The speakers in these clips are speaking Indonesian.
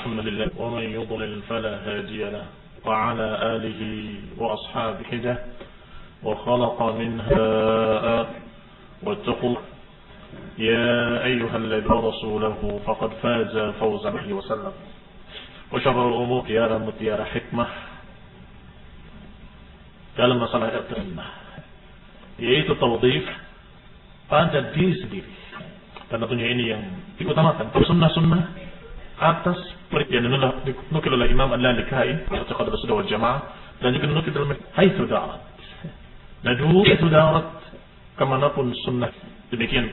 الحمد لله ومن يضلل فلا هادي له وعلى آله وأصحابه ده وخلق منها واتقوا يا أيها الذين رسوله فقد فاز فوزا به وسلم وشر الأمور خيارا متيار حكمة dalam masalah i'timah, yaitu tawdif pada diri sendiri. Dan tentunya ini yang diutamakan, sunnah-sunnah atas yang dinukil oleh Imam Al-Lalikai I'tiqad Ahlussunnah wal Jamaah, dan juga dinukil dalam haitsu da'at. Nadu haitsu da'at, kemanapun sunnah demikian.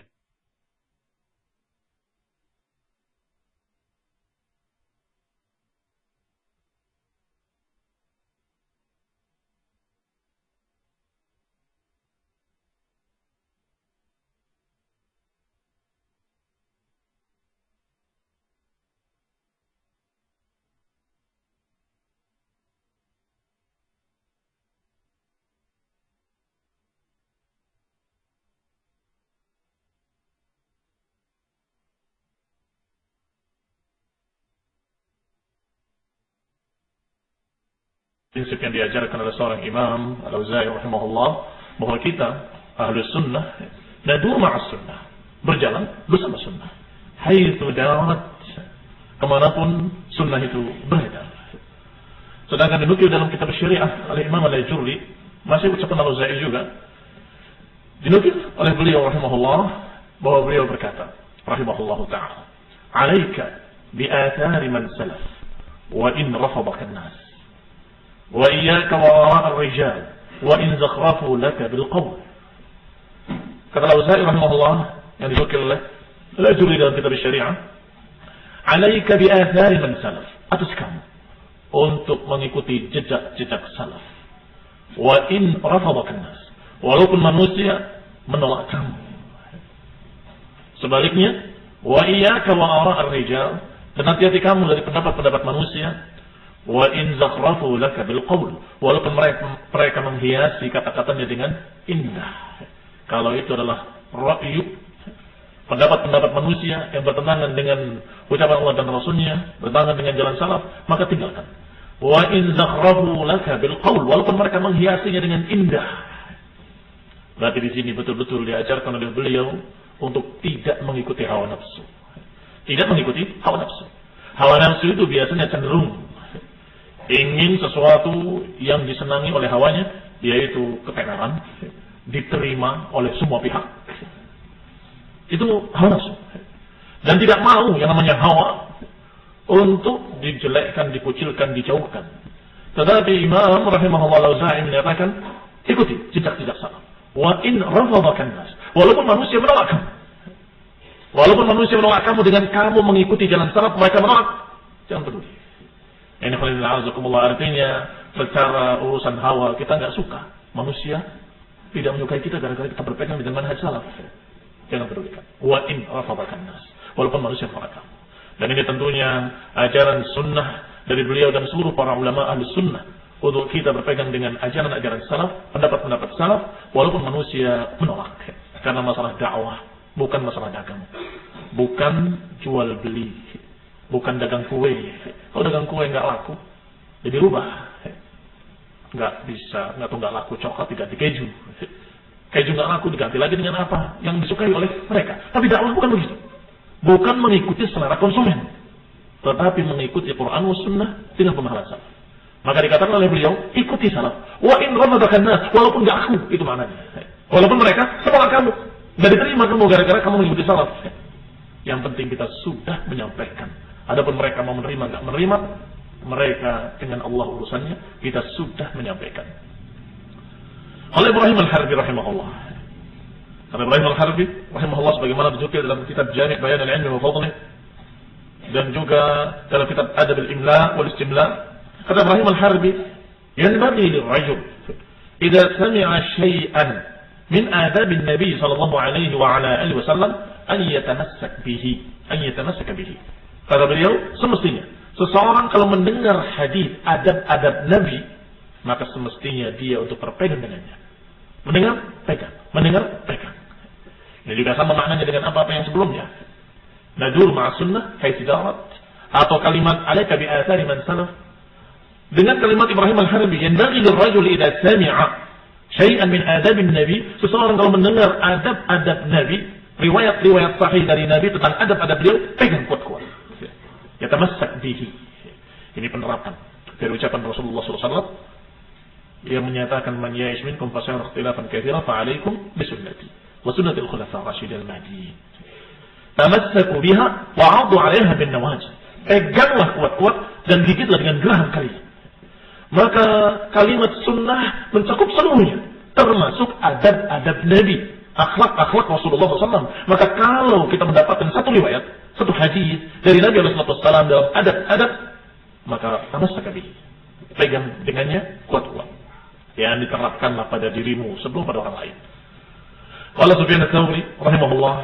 Prinsip yang diajarkan oleh seorang imam Al-Auza'i rahimahullah, bahwa kita ahlu sunnah nadu ma'as sunnah, berjalan bersama sunnah haitsu darat, kemanapun sunnah itu beredar. Sedangkan dinukil dalam kitab syariah oleh Imam Al-Ajurri, masih ucapan Al-Auza'i juga, dinukil oleh beliau rahimahullah, bahwa beliau berkata rahimahullah ta'ala, alaika bi'athari man salaf wa in rafadaka an-nas wa iyyaka wara'a ar-rijal wa in zakhrafu laka bil qawl. Kata Al-Auza'i rahimahullah yang dinukil oleh Al-Ajurri dalam kitab syariah, alaika bi athari man salaf, atas kamu untuk mengikuti jejak-jejak salaf. Wa in rafadaka an-nas, walaupun manusia menolak kamu. Sebaliknya, wa iyyaka wara'a ar-rijal, dan hati-hati kamu dari pendapat-pendapat manusia. Wa in zakhrafu laka bil qawl, walaupun mereka menghiasi kata-katanya dengan indah. Kalau itu adalah ra'yu, pendapat-pendapat manusia yang bertentangan dengan ucapan Allah dan Rasulnya, bertentangan dengan jalan salaf, maka tinggalkan. Wa in zakhrafu laka bil qawl, walaupun mereka menghiasinya dengan indah. Berarti di sini betul-betul diajarkan oleh beliau untuk tidak mengikuti hawa nafsu. Tidak mengikuti hawa nafsu. Hawa nafsu itu biasanya cenderung ingin sesuatu yang disenangi oleh hawanya, yaitu ketenaran, diterima oleh semua pihak. Itu hawa nafsu. Dan tidak mau yang namanya hawa untuk dijelekkan, dikucilkan, dijauhkan. Tetapi Imam rahimahullah Al-Auza'i menyatakan, ikuti jejak-jejak salaf. Wa in rafadaka an-nas, walaupun manusia menolak kamu. Walaupun manusia menolak kamu dengan kamu mengikuti jalan salaf, mereka menolak, jangan peduli. Ini artinya secara urusan hawa kita nggak suka, manusia tidak menyukai kita gara-gara kita berpegang dengan manhaj salaf. Jangan pedulikan. Wa in rafadaka an-nas, walaupun manusia menolak kamu. Dan ini tentunya ajaran sunnah dari beliau dan seluruh para ulama ahli sunnah, untuk kita berpegang dengan ajaran-ajaran salaf, pendapat-pendapat salaf, walaupun manusia menolak. Karena masalah dakwah bukan masalah dagang, bukan jual beli, bukan dagang kue. Kalau dagang kue nggak laku, jadi rubah. Nggak bisa, nggak laku coklat diganti keju. Keju nggak laku diganti lagi dengan apa yang disukai oleh mereka. Tapi dakwah bukan begitu. Bukan mengikuti selera konsumen, tetapi mengikuti Quran wa Sunnah dengan pemahaman salaf. Maka dikatakan oleh beliau, ikuti salaf. Wa in ramadaka an-nas, walaupun nggak laku, itu maknanya. Walaupun mereka setelah kamu nggak diterima kamu gara-gara kamu mengikuti salaf. Yang penting kita sudah menyampaikan. Adapun mereka mau menerima nggak menerima, mereka dengan Allah urusannya, kita sudah menyampaikan. Oleh Ibrahim Al-Harbi rahimahullah. Karena Ibrahim Al-Harbi rahimahullah sebagaimana dinukil dalam kitab Jami' Bayan Al-Ilmi wa Fadlih, dan juga dalam kitab Adab Al-Imla wal Istimla, kata Ibrahim Al-Harbi, yanbaghi lirajul idza sami'a syai'an min adab an-nabi sallallahu alaihi wa ala alihi wasallam an yatamassak bihi. Kata beliau, semestinya seseorang kalau mendengar hadis adab-adab Nabi, maka semestinya dia untuk berpegang dengannya. Mendengar, pegang. Ini juga sama maknanya dengan apa-apa yang sebelumnya. Nadur ma'as sunnah haitsu darat, atau kalimat alaika bi athari man salaf, dengan kalimat Ibrahim Al-Harbi, yanbaghi lirrajul idza sami'a syai'an min adabin nabi, seseorang kalau mendengar adab-adab Nabi, riwayat-riwayat sahih dari Nabi tentang adab-adab beliau, pegang kuat-kuat. Yatamassak bihi. Ini penerapan dari ucapan Rasulullah SAW yang menyatakan man ya'ish minkum fasayara ikhtilafan katsiran fa 'alaikum bi sunnati wa sunnati al-khulafa ar-rasyidin al-mahdiyyin. Tamassaku biha wa 'addu 'alaiha bin nawajid. Peganglah kuat-kuat dan gigitlah dengan geraham kalian. Maka kalimat sunnah mencakup seluruhnya, termasuk adab-adab Nabi, akhlak-akhlak Rasulullah SAW. Maka kalau kita mendapatkan satu riwayat, satu hadis dari Nabi SAW dalam adab-adab, maka tamassak bihi, pegang dengannya kuat-kuat. Yang diterapkanlah pada dirimu sebelum pada orang lain. Qala Sufyan ats-Tsauri rahimahullah,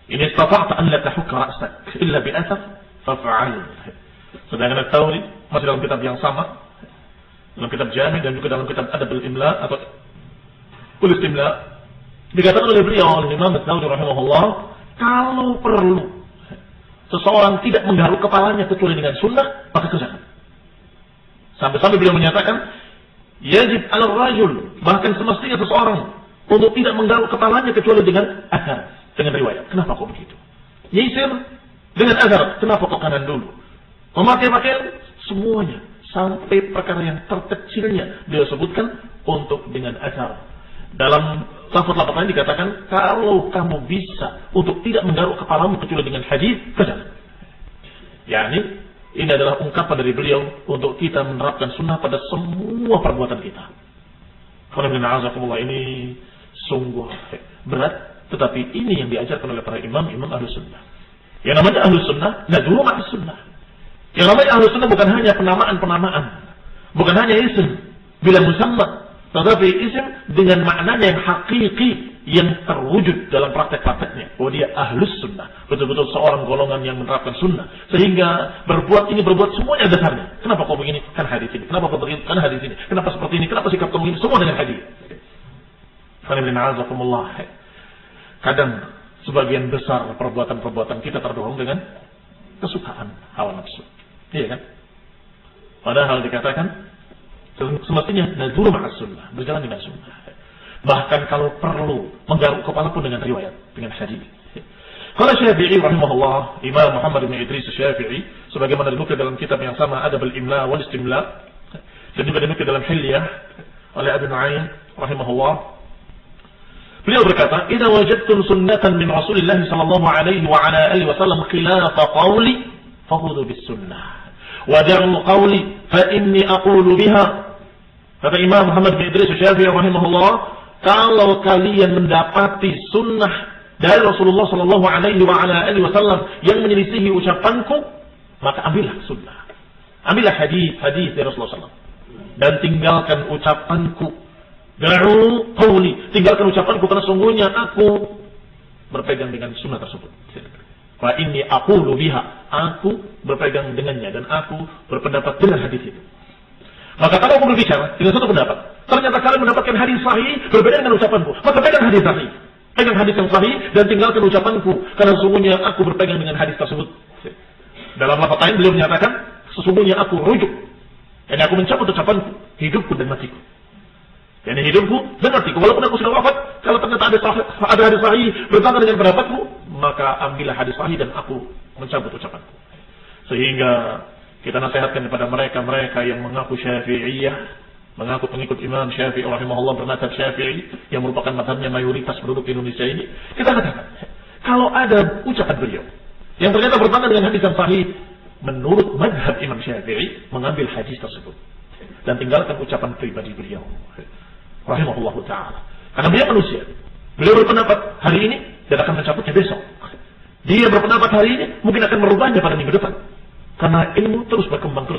in istata'ta an la tahukka ra'sak illa bi athar faf'al. Sedangkan ats-Tsauri masih dalam kitab yang sama, dalam kitab Jami' dan juga dalam kitab Adab al-Imla atau Al-Istimla, dikatakan oleh beliau Imam ats-Tsauri rahimahullah, kalau perlu seseorang tidak menggaruk kepalanya kecuali dengan sunnah, maka kerjakan. Sampai-sampai beliau menyatakan, yajib al-rajul, bahkan semestinya seseorang untuk tidak menggaruk kepalanya kecuali dengan athar, dengan riwayat. Kenapa kok begitu? Yisir dengan athar, kenapa kok kanan dulu? Memakai pakaian semuanya, sampai perkara yang terkecilnya beliau sebutkan untuk dengan athar. Dalam lafaz-lafaz lain dikatakan, kalau kamu bisa untuk tidak menggaruk kepalamu kecuali dengan hadis, kerjakan. Yani ini adalah ungkapan dari beliau untuk kita menerapkan sunnah pada semua perbuatan kita. Ini sungguh berat, tetapi ini yang diajarkan oleh para imam-imam Ahlus Sunnah. Yang namanya Ahlus Sunnah, nadhuru ma'as sunnah. Yang namanya Ahlus Sunnah bukan hanya penamaan-penamaan, bukan hanya isim bila musamma, tetapi isim dengan maknanya yang hakiki, yang terwujud dalam praktek-prakteknya, bahwa dia Ahlus Sunnah, betul-betul seorang golongan yang menerapkan sunnah, sehingga berbuat ini, berbuat semuanya dasarnya. Kenapa kau begini? Kan hadis ini. Kenapa kau begini? Kan hadis ini. Kenapa seperti ini? Kenapa sikap kamu ini? Semua dengan hadis. Kadang sebagian besar perbuatan-perbuatan kita terdorong dengan kesukaan hawa nafsu, iya kan? Padahal dikatakan semestinya nadzur ma'as sunnah, berjalan dengan sunnah. Bahkan kalau perlu menggaruk kepala pun dengan riwayat, dengan hadis. Kalau Syafi'i rahimahullah, Imam Muhammad bin Idris Syafi'i, sebagaimana dinukil dalam kitab yang sama Adab al-Imla wal Istimla, dan juga dinukil dalam Hilyah oleh Abu Nu'aym rahimahullah, beliau berkata, "Idza wajadtum sunnatan min Rasulillah sallallahu alaihi wa ala alihi wasallam khilafa qawli, fakhudhu bis sunnah. Wa da'u qawli fa inni aqulu biha." Kata Imam Muhammad bin Idris Syafi'i rahimahullah, kalau kalian mendapati sunnah dari Rasulullah Sallallahu Alaihi Wasallam yang menyelisihi ucapanku, maka ambillah sunnah, ambillah hadis dari Rasulullah SAW, dan tinggalkan ucapanku. Da'u qawli, tinggalkan ucapanku, karena sungguhnya aku berpegang dengan sunnah tersebut. Fa inni aqulu biha, aku berpegang dengannya dan aku berpendapat dengan hadis itu. Maka kalau aku berbicara dengan satu pendapat, ternyata kalian mendapatkan hadis sahih berbeda dengan ucapanku, maka pegang hadis sahih, pegang hadis yang sahih dan tinggalkan ucapanku, karena sesungguhnya aku berpegang dengan hadis tersebut. Dalam lafaz lain beliau menyatakan, sesungguhnya aku rujuk, dan aku mencabut ucapanku, hidupku dan matiku. Dan hidupku dan matiku, walaupun aku sudah wafat, kalau ternyata ada hadis sahih bertentangan dengan pendapatku, maka ambillah hadis sahih dan aku mencabut ucapanku. Sehingga kita nasihatkan kepada mereka yang mengaku Syafi'iyah, mengaku pengikut Imam Syafi'i rahimahullah, bermadzhab Syafi'i yang merupakan mazhabnya mayoritas penduduk Indonesia ini. Kita katakan, kalau ada ucapan beliau yang ternyata bertentangan dengan hadis yang sahih, menurut mazhab Imam Syafi'i, mengambil hadis tersebut dan tinggalkan ucapan pribadi beliau rahimahullah ta'ala. Karena beliau manusia, beliau berpendapat hari ini dan akan mencabutnya besok. Dia berpendapat hari ini mungkin akan merubahnya pada minggu depan. Karena ilmu terus berkembang,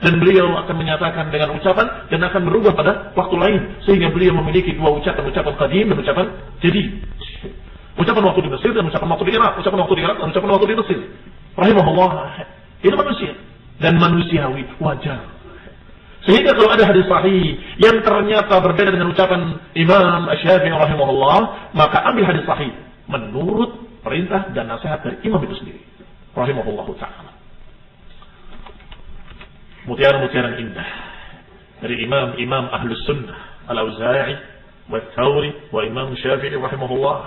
dan beliau akan menyatakan dengan ucapan dan akan berubah pada waktu lain, sehingga beliau memiliki dua ucapan qadim dan ucapan jadid. Ucapan waktu di Mesir dan ucapan waktu di Irak, ucapan waktu di Irak dan ucapan waktu di Mesir. Rahimahullah, itu manusia dan manusiawi, wajar. Sehingga kalau ada hadis sahih yang ternyata berbeda dengan ucapan Imam Syafi'i rahimahullah, maka ambil hadis sahih menurut perintah dan nasihat dari imam itu sendiri. rahimahullahu ta'ala. Mutiara-mutiara indah dari imam-imam Ahlus Sunnah, Al-Auza'i, wa Thawri, wa Imam Syafi'i rahimahullah,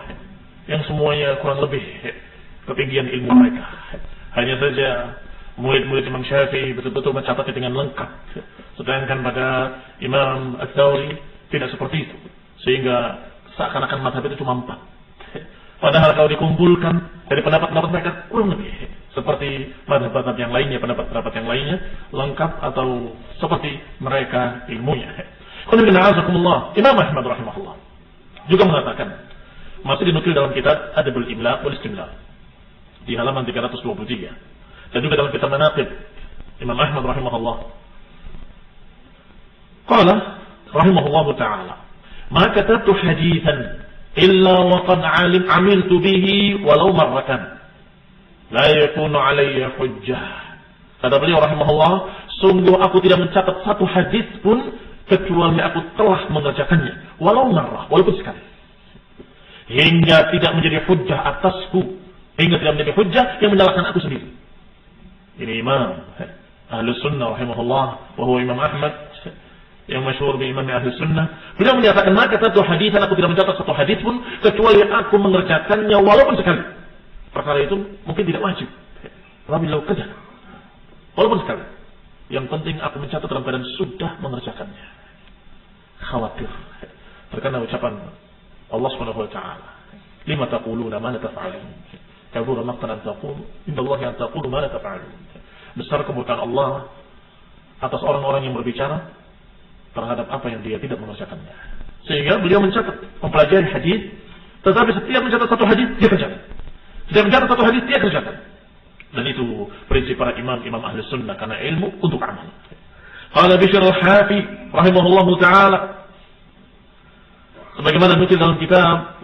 yang semuanya kurang lebih ketinggian ilmu mereka. Hanya saja murid-murid Imam Syafi'i betul-betul mencatatnya dengan lengkap, sedangkan pada Imam Al-Thawri tidak seperti itu, sehingga seakan-akan mazhab itu cuma 4. Padahal kalau dikumpulkan dari pendapat-pendapat mereka kurang lebih seperti mazhab-mazhab yang lainnya, pendapat-pendapat yang lainnya lengkap atau seperti mereka ilmunya. Imam Ahmad rahimahullah juga mengatakan, masih dinukil dalam kitab Adabul Imla wal Istimla di halaman 323, dan juga dalam kitab Manaqib Imam Ahmad rahimahullah, qala rahimahullahu ta'ala, ma katabtu hadithan illa wa qad amiltu bihi walau marratan la yakunu alayya hujjah. Kata beliau rahimahullah, sungguh aku tidak mencatat satu hadis pun kecuali aku telah mengerjakannya walau marrah, walaupun sekali, hingga tidak menjadi hujjah atasku, hingga tidak menjadi hujjah yang menyalahkan aku sendiri. Ini Imam Ahlus Sunnah rahimahullah, wa huwa Imam Ahmad yang masyhur bi Imam Ahlus Sunnah. Beliau menyatakan, maka satu hadisan, aku tidak mencatat satu hadis pun kecuali aku mengerjakannya walaupun sekali. Perkara itu mungkin tidak wajib, tapi beliau kerja walaupun sekali. Yang penting aku mencatat dalam keadaan sudah mengerjakannya. Khawatir terkena ucapan Allah Subhanahu wa taala, lima taquluna ma la taf'alun, kabura maqtan an taqulu indallahi an taqulu ma la taf'alun. Besar kemurkaan Allah atas orang-orang yang berbicara terhadap apa yang dia tidak mengerjakannya. Sehingga beliau mencatat, mempelajari hadis, tetapi setiap mencatat satu hadis dia kerjakan. Setiap mencatat satu hadis dia kerjakan. Dan itu prinsip para imam Ahlus Sunnah, karena ilmu untuk amal. Qala Bishr al-Hafi rahimahullahu taala, sebagaimana nukil dalam kitab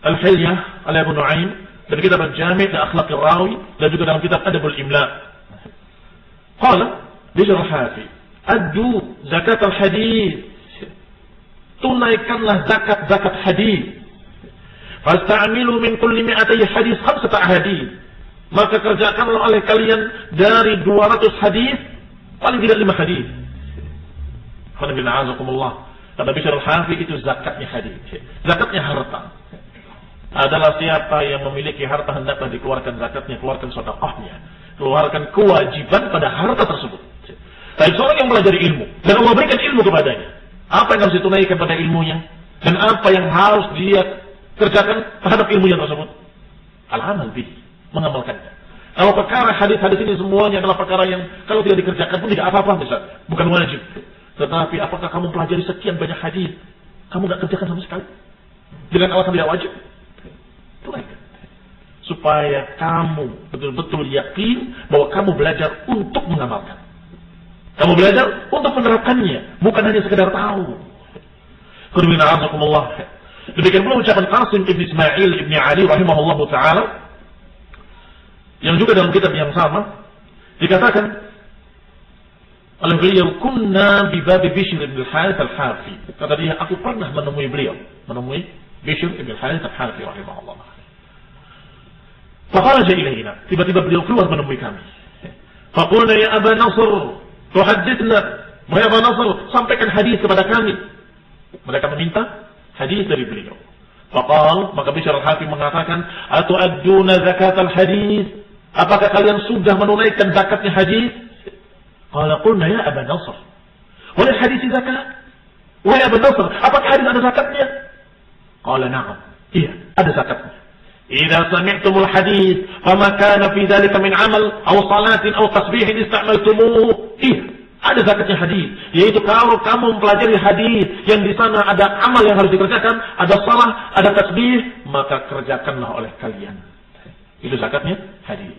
Al-Hilyah ala Abu Nu'aim, dan kitab Al-Jami' li Akhlaqir Rawi, dan juga dalam kitab Adabul Imla. Qala Bishr al-Hafi, addu zakat al-hadis, tunaikanlah zakat hadis. Fasta'milu min kulli mi'atay hadis 5 ahadits, maka kerjakanlah oleh kalian dari 200 hadis paling tidak 5 hadis. Kata Bishr al-Hafi, itu zakatnya hadis, zakatnya harta. Adalah siapa yang memiliki harta hendaklah dikeluarkan zakatnya, keluarkan sedekahnya, keluarkan kewajiban pada harta tersebut. Tapi seorang yang belajar ilmu dan Allah berikan ilmu kepadanya, apa yang harus ditunaikan pada ilmunya dan apa yang harus dia kerjakan terhadap ilmunya tersebut? Al-amal bih, mengamalkannya. Kalau perkara hadis-hadis ini semuanya adalah perkara yang kalau tidak dikerjakan pun tidak apa-apa, misalnya bukan wajib. Tetapi apakah kamu pelajari sekian banyak hadis, kamu tidak kerjakan sama sekali dengan alasan tidak wajib? Tunaikan, supaya kamu betul-betul yakin bahwa kamu belajar untuk mengamalkan. Kamu belajar untuk menerapkannya, bukan hanya sekedar tahu. Demikian pula ucapan Qasim ibn Ismail ibn Ali rahimahullah ta'ala, yang juga dalam kitab yang sama dikatakan oleh beliau, kunna bi babi Bishr ibn al-Harith al-Hafi. Kata dia, aku pernah menemui Bishr ibn al-Harith al-Hafi rahimahullah. Faqalaja ilaina, tiba-tiba beliau keluar menemui kami. Faqulna ya Aba Nasr, tuhadithna, wahai Aba Nasr, sampaikan hadis kepada kami. Mereka meminta hadis dari beliau. Faqal, maka Bishr al-Hafi mengatakan, atu'adduna zakat al-hadis, apakah kalian sudah menunaikan zakatnya hadis? Qala qulna ya Aba Nasr, wal hadis zakat? Wahai Aba Nasr, apakah hadis ada zakatnya? Qala na'am, iya, ada zakatnya. Idza sami'tumul hadis fama kana fi dzalika min amal aw salatin aw tasbihin ista'maltumuhu, iya, ada zakatnya hadis, yaitu kalau kamu mempelajari hadis yang di sana ada amal yang harus dikerjakan, ada salah, ada tasbih, maka kerjakanlah oleh kalian. Itu zakatnya hadis.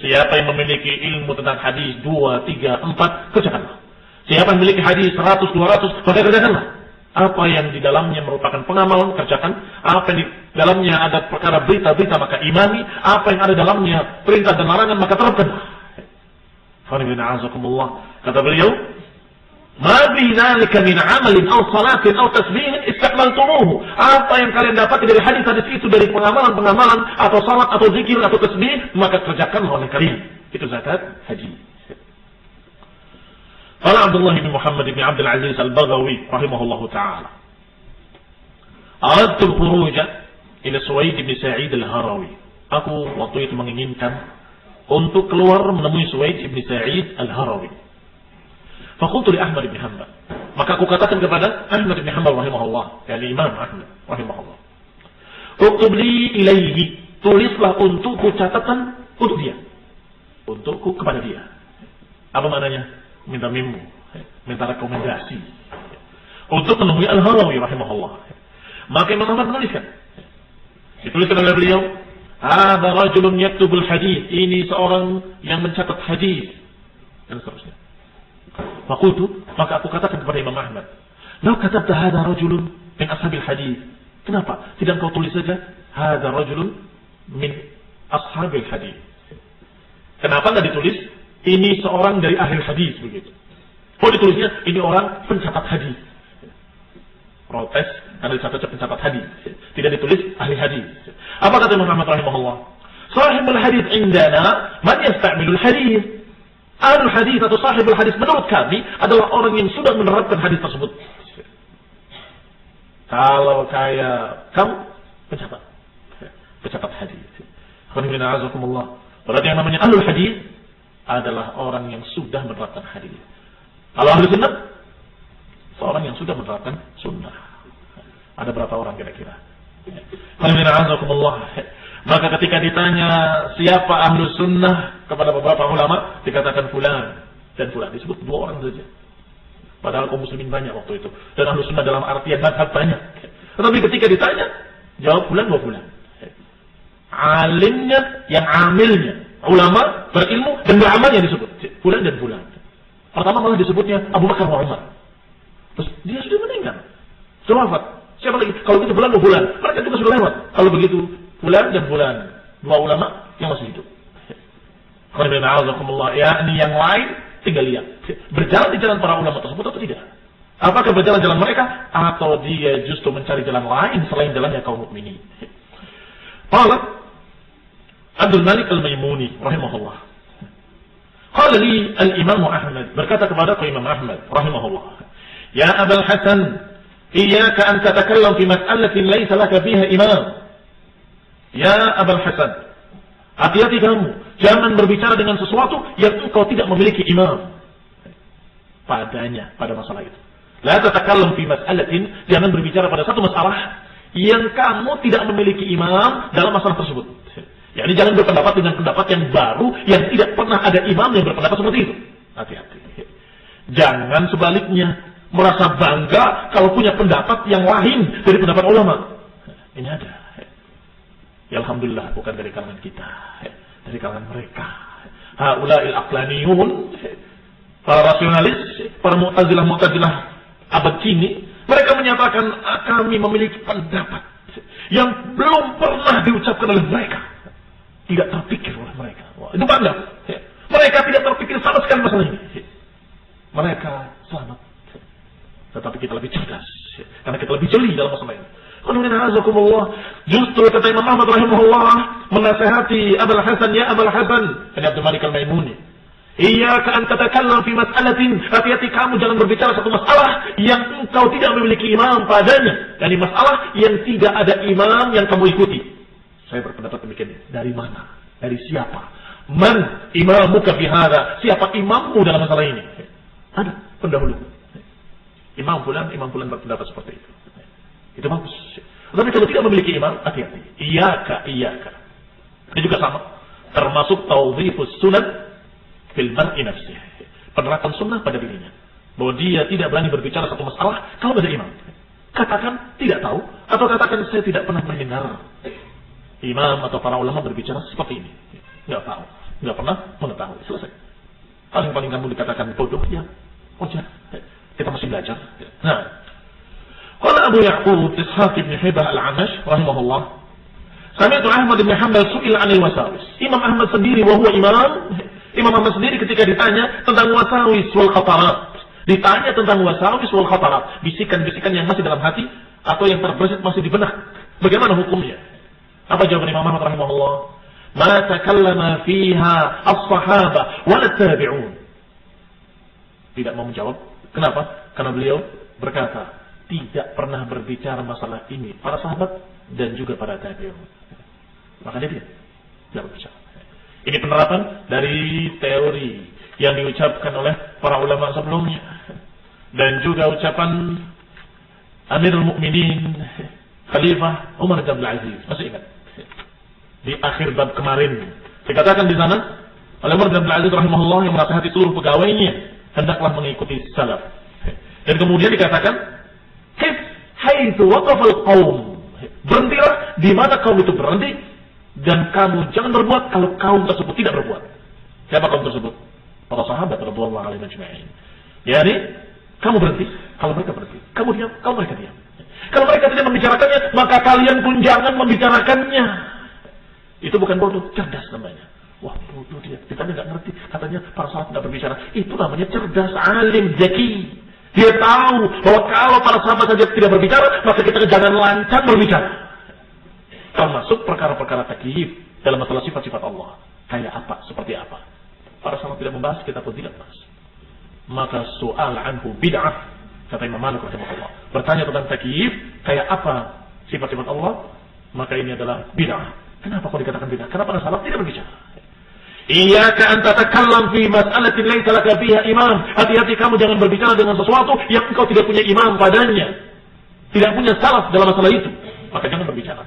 Siapa yang memiliki ilmu tentang hadis 2, 3, 4, kerjakanlah. Siapa yang memiliki hadis 100, 200, maka kerjakanlah. Apa yang di dalamnya merupakan pengamalan, kerjakan. Apa yang di dalamnya ada perkara berita-berita, maka imami. Apa yang ada dalamnya perintah dan larangan, maka terapkanlah. Kata beliau, Ma bi dzalika min 'amalin aw salatin aw tasbihin istaqbaltumuhu. Apa yang kalian dapat dari hadis-hadis itu dari pengamalan-pengamalan atau salat atau zikir atau tasbih, maka kerjakanlah oleh kalian. Itu zakat haji. Qala Abdullah bin Muhammad bin Abdul Aziz Al-Baghawi rahimahullahu taala. Aradtu al-khuruj ila Suwaid bin Sa'id Al-Harawi. Aku waktu itu menginginkan untuk keluar menemui Suwaid bin Sa'id Al-Harawi. Faqultu li Ahmad bin Hanbal. Maka aku katakan kepada Ahmad bin Hanbal rahimahullah, yakni Imam Ahmad rahimahullah. Uktub li ilaihi, tulislah untukku catatan untuk dia. Untukku kepada dia. Apa maknanya? Minta memo, minta rekomendasi. Untuk menemui Al-Harawi rahimahullah. Maka Imam Ahmad menuliskan. Dituliskan oleh beliau, "Hadza rajulun yaktubul hadits." Ini seorang yang mencatat hadis. Dan seterusnya. Fakultu, maka aku katakan kepada Imam Ahmad, "Lau katabta hadza rajulun min ashabil hadis." Kenapa? Tidak kau tulis saja hadza rajulun min ashabil hadis. Kenapa enggak ditulis ini seorang dari ahli hadis begitu? Oh, ditulisnya ini orang pencatat hadis. Protes karena dicatat pencatat hadis. Tidak ditulis ahli hadis. Apa kata Imam Ahmad rahimahullah? Sahibul hadis indana man yasta'milul hadis. Ahlul hadis atau sahibul hadis menurut kami adalah orang yang sudah menerapkan hadis tersebut. Kalau kayak kamu pencatat hadis. Berarti yang namanya ahlul hadis adalah orang yang sudah menerapkan hadis. Kalau ahlul sunnah, seorang yang sudah menerapkan sunnah. Ada berapa orang kira-kira? Maka ketika ditanya siapa ahlu sunnah kepada beberapa ulama, dikatakan fulan dan fulan. Disebut dua orang saja. Padahal kaum muslimin banyak waktu itu. Dan ahlu sunnah dalam artian mazhab banyak. Tetapi ketika ditanya, jawab fulan wa fulan. Alimnya, yang amilnya. Ulama, berilmu, dan beramalnya disebut. Fulan dan fulan. Pertama malah disebutnya Abu Bakar wa Umar. Terus dia sudah meninggal. Sudah wafat. Siapa lagi? Kalau begitu fulan wa fulan. Mereka juga sudah lewat. Kalau begitu fulan dan fulan, dua ulama yang masih hidup. Yakni yang lain tinggal lihat berjalan di jalan para ulama tersebut atau tidak. Apakah berjalan jalan mereka atau dia justru mencari jalan lain selain jalannya kaum mukminin. Qala Abdul Malik Al-Maimuni rahimahullah. Qala li al-Imam Ahmad, berkata kepada Imam Ahmad rahimahullah, "Ya Abul Hasan, iyyaka an tatakallam fi mas'alatin laysa laka fiha imam." Ya Abul Hasan, hati-hati kamu, jangan berbicara dengan sesuatu yang engkau tidak memiliki imam padanya, pada masalah itu. La tatakallam fi mas'alatin, jangan berbicara pada satu masalah yang kamu tidak memiliki imam dalam masalah tersebut. Yani jangan berpendapat dengan pendapat yang baru yang tidak pernah ada imam yang berpendapat seperti itu. Hati-hati. Jangan sebaliknya merasa bangga kalau punya pendapat yang lain dari pendapat ulama. Ini ada. Ya Alhamdulillah, bukan dari kalangan kita, dari kalangan mereka. Haula'il aqlaniyun, para rasionalis, para mu'tazilah abad kini, mereka menyatakan kami memiliki pendapat yang belum pernah diucapkan oleh mereka. Tidak terpikir oleh mereka. Wah, itu bangga. Mereka tidak terpikir sama sekali masalah ini. Mereka selamat. Tetapi kita lebih cerdas. Karena kita lebih jeli dalam masalah ini. Justru kata Imam Ahmad rahimahullah menasihati Abul Hasan, ya Abul Hasan, ini Abdul Malik Al-Maimuni, iyyaka an tatakallam fi mas'alatin, hati-hati kamu jangan berbicara satu masalah yang engkau tidak memiliki imam padanya, yakni masalah yang tidak ada imam yang kamu ikuti. Saya berpendapat demikian. Dari mana? Dari siapa? Man imamuka fi hadza? Siapa imammu dalam masalah ini? Ada pendahulu. Imam fulan berpendapat seperti itu. Itu bagus. Tapi kalau tidak memiliki imam, hati-hati. Iyyaka. Ini juga sama. Termasuk tawdhifus sunan fil mar'i nafsihi. Penerapan sunnah pada dirinya. Bahwa dia tidak berani berbicara satu masalah kalau ada imam. Katakan tidak tahu atau katakan saya tidak pernah mendengar imam atau para ulama berbicara seperti ini. Enggak tahu, enggak pernah mengetahui. Selesai. Paling kamu dikatakan bodoh, ya. Wajar. Kita masih belajar. Nah, qala Abu Ya'qub Ishaq bin Hibah Al-Amash rahimahullah, sami'tu Ahmad bin Hanbal su'ila 'anil wasawis. Imam Ahmad sendiri wa huwa imam Ahmad sendiri ketika ditanya tentang wasawis wal khatarat, Ditanya tentang wasawis wal khatarat, bisikan-bisikan yang masih dalam hati atau yang terbersit masih di benak. Bagaimana hukumnya? Apa jawaban Imam Ahmad rahimahullah? Ma takallama fiha as-sahabah wal tabi'un. Tidak mau menjawab. Kenapa? Karena beliau berkata, tidak pernah berbicara masalah ini para sahabat dan juga para tabi'un. Makanya dia tidak berbicara. Ini penerapan dari teori yang diucapkan oleh para ulama sebelumnya dan juga ucapan Amirul Mukminin Khalifah Umar bin Abdul Aziz. Masih ingat? Di akhir bab kemarin dikatakan di sana oleh Umar bin Abdul Aziz rahimahullah yang menasihati seluruh pegawainya hendaklah mengikuti salaf. Dan kemudian dikatakan kif haitsu waqafa al-qaum. Berhentilah di mana kaum itu berhenti dan kamu jangan berbuat kalau kaum tersebut tidak berbuat. Siapa kaum tersebut? Para sahabat radhiyallahu alaihim ajma'in. Yani kamu berhenti kalau mereka berhenti. Kamu diam kalau mereka diam. Kalau mereka tidak membicarakannya, maka kalian pun jangan membicarakannya. Itu bukan bodoh, cerdas namanya. Wah, bodoh dia. Kita nggak ngerti. Katanya para sahabat tidak berbicara. Itu namanya cerdas, alim, zaki. Dia tahu bahwa kalau para sahabat saja tidak berbicara, maka kita jangan lancang berbicara. Termasuk perkara-perkara takyif dalam masalah sifat-sifat Allah. Kayak apa, seperti apa. Para sahabat tidak membahas, kita pun tidak bahas. Maka soal anhu bid'ah, kata Imam Malik rahimahullah. Bertanya tentang takyif, kayak apa sifat-sifat Allah, maka ini adalah bid'ah. Kenapa kau dikatakan bid'ah? Karena para sahabat tidak berbicara. Iyyaka an tatakallam fi mas'alatin laysa laka fiha imam. Hati-hati kamu jangan berbicara dengan sesuatu yang engkau tidak punya imam padanya. Tidak punya salaf dalam masalah itu. Maka jangan berbicara.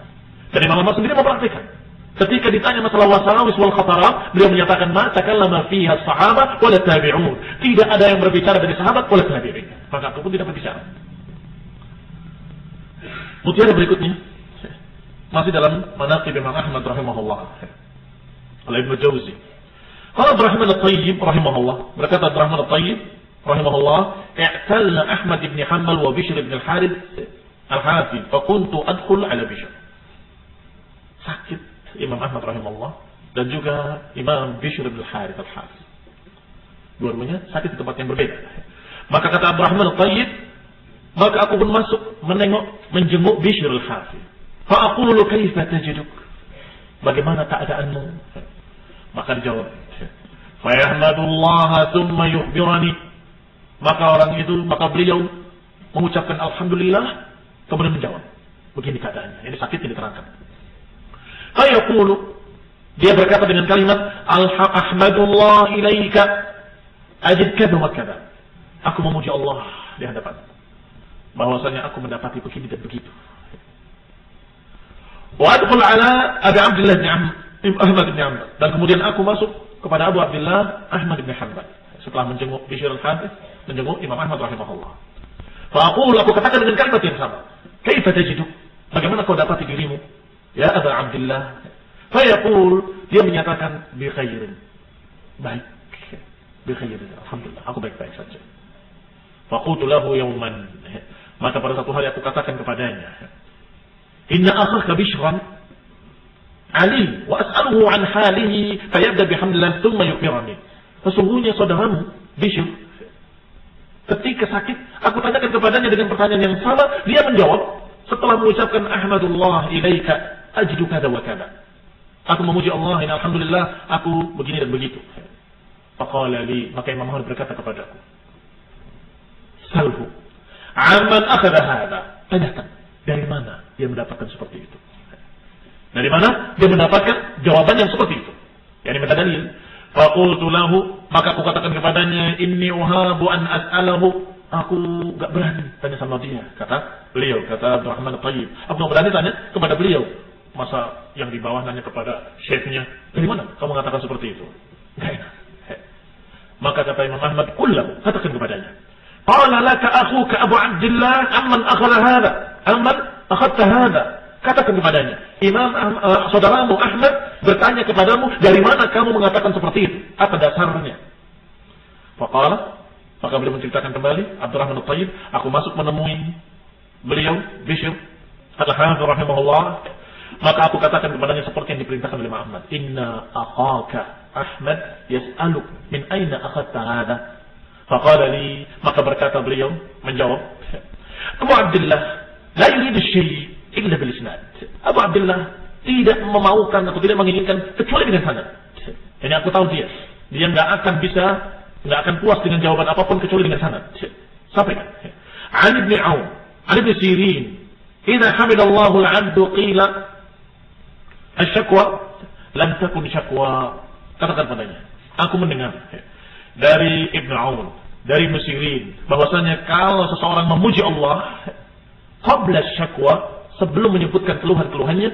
Dan Imam Ahmad sendiri mempraktikkan. Ketika ditanya masalah wasawis wal khatarat, beliau menyatakan ma takallama fiha as-sahabah wal tabi'un. Tidak ada yang berbicara dari sahabat wal tabi'in. Maka aku pun tidak berbicara. Mutiara berikutnya masih dalam manaqib Imam Ahmad rahimahullah. Oleh Ibnu Jauzi. Qala Abdurrahman at-Tayyib rahimahullah, berkata Abdurrahman at-Tayyib rahimahullah, i'talla Ahmad ibn Hanbal wa Bishr ibn al-Harith al-Hanafi, fa kuntu adkhul ala Bishr. Sakit Imam Ahmad rahimahullah dan juga Imam Bishr ibn al-Harith al-Hanafi. Dua-duanya sakit di tempat yang berbeda. Maka kata Abdurrahman at-Tayyib, maka aku pun masuk menjenguk Bishr al-Hanafi. Fa aqulu kaifa tajiduk? Bagaimana keadaanmu? Maka dijawab, fa yahmadullah thumma yukhbirani. Maka beliau mengucapkan alhamdulillah kemudian menjawab, begini keadaannya. Ini sakit yang diterangkan. Fa yaqulu, dia berkata dengan kalimat ahmadullah ilaika ajid kadza wa kadza. Aku memuji Allah di hadapan bahwasanya aku mendapati begini dan begitu. Wa adkhul ala Abi Abdullah bin Ahmad bin Hanbal, dan kemudian aku masuk kepada Abu Abdullah Ahmad bin Hanbal setelah menjenguk Bishr al-Harith, menjenguk Imam Ahmad rahimahullah. Fa aqulu, aku katakan dengan kalimat yang sama, kaifa tajiduk? Bagaimana kau dapati dirimu ya Abu Abdullah? Fa yaqul, dia menyatakan bi khairin, baik, bi khairin, alhamdulillah, aku baik-baik saja. Fa qultu lahu yawman, maka pada satu hari aku katakan kepadanya, inna akhaka Bishran alim wa as'aluhu an halihi fayabda bihamdillah thumma yukhbirani. Sesungguhnya saudaramu Bishr ketika sakit aku tanyakan kepadanya dengan pertanyaan yang sama, dia menjawab setelah mengucapkan ahmadullah ilaika ajidu kada wa kada. Aku memuji Allah, inna alhamdulillah aku begini dan begitu. Faqala li, maka Imam Ahmad berkata kepadaku, salhu amman akhadha hadha. Tanyakan dari mana dia mendapatkan seperti itu. Dari mana dia mendapatkan jawaban yang seperti itu. Yani minta dalil. Faqultu lahu, maka aku katakan kepadanya, inni uhabu an as'alahu. Aku enggak berani tanya sama dia, kata beliau, kata Abdurrahman at-Tayyib. Aku enggak berani tanya kepada beliau. Masa yang di bawah nanya kepada syekhnya, dari mana kamu mengatakan seperti itu? Enggak enak. Maka kata Imam Ahmad, kullahu, katakan kepadanya. Qala laka akhuka Abu Abdullah amman akhadha hadha? Amman akhadta hadha? Katakan kepadanya, saudaramu Ahmad bertanya kepadamu, dari mana kamu mengatakan seperti itu? Apa dasarnya? Faqala, maka beliau menceritakan kembali, Abdurrahman at-Tayyib, aku masuk menemui beliau, Bishr al-Harith rahimahullah, maka aku katakan kepadanya seperti yang diperintahkan oleh Muhammad, inna akhaka Ahmad yas'aluk min aina akhadta hadha? Faqala li, maka berkata beliau menjawab, Abu Abdullah, la yuridu syai' illa bil isnad. Abu Abdullah tidak memaukan atau tidak menginginkan kecuali dengan sanad. Ini aku tahu dia nggak akan puas dengan jawaban apapun kecuali dengan sanad. Sampaikan. Ali bin Auf, Ali bin Sirin, idza hamidallahu al-'abdu qila asy-syakwa lam takun syakwa. Katakan padanya, aku mendengar dari Ibnu Aun, dari Ibnu Sirin, bahwasanya kalau seseorang memuji Allah qabla syakwa, sebelum menyebutkan keluhan-keluhannya,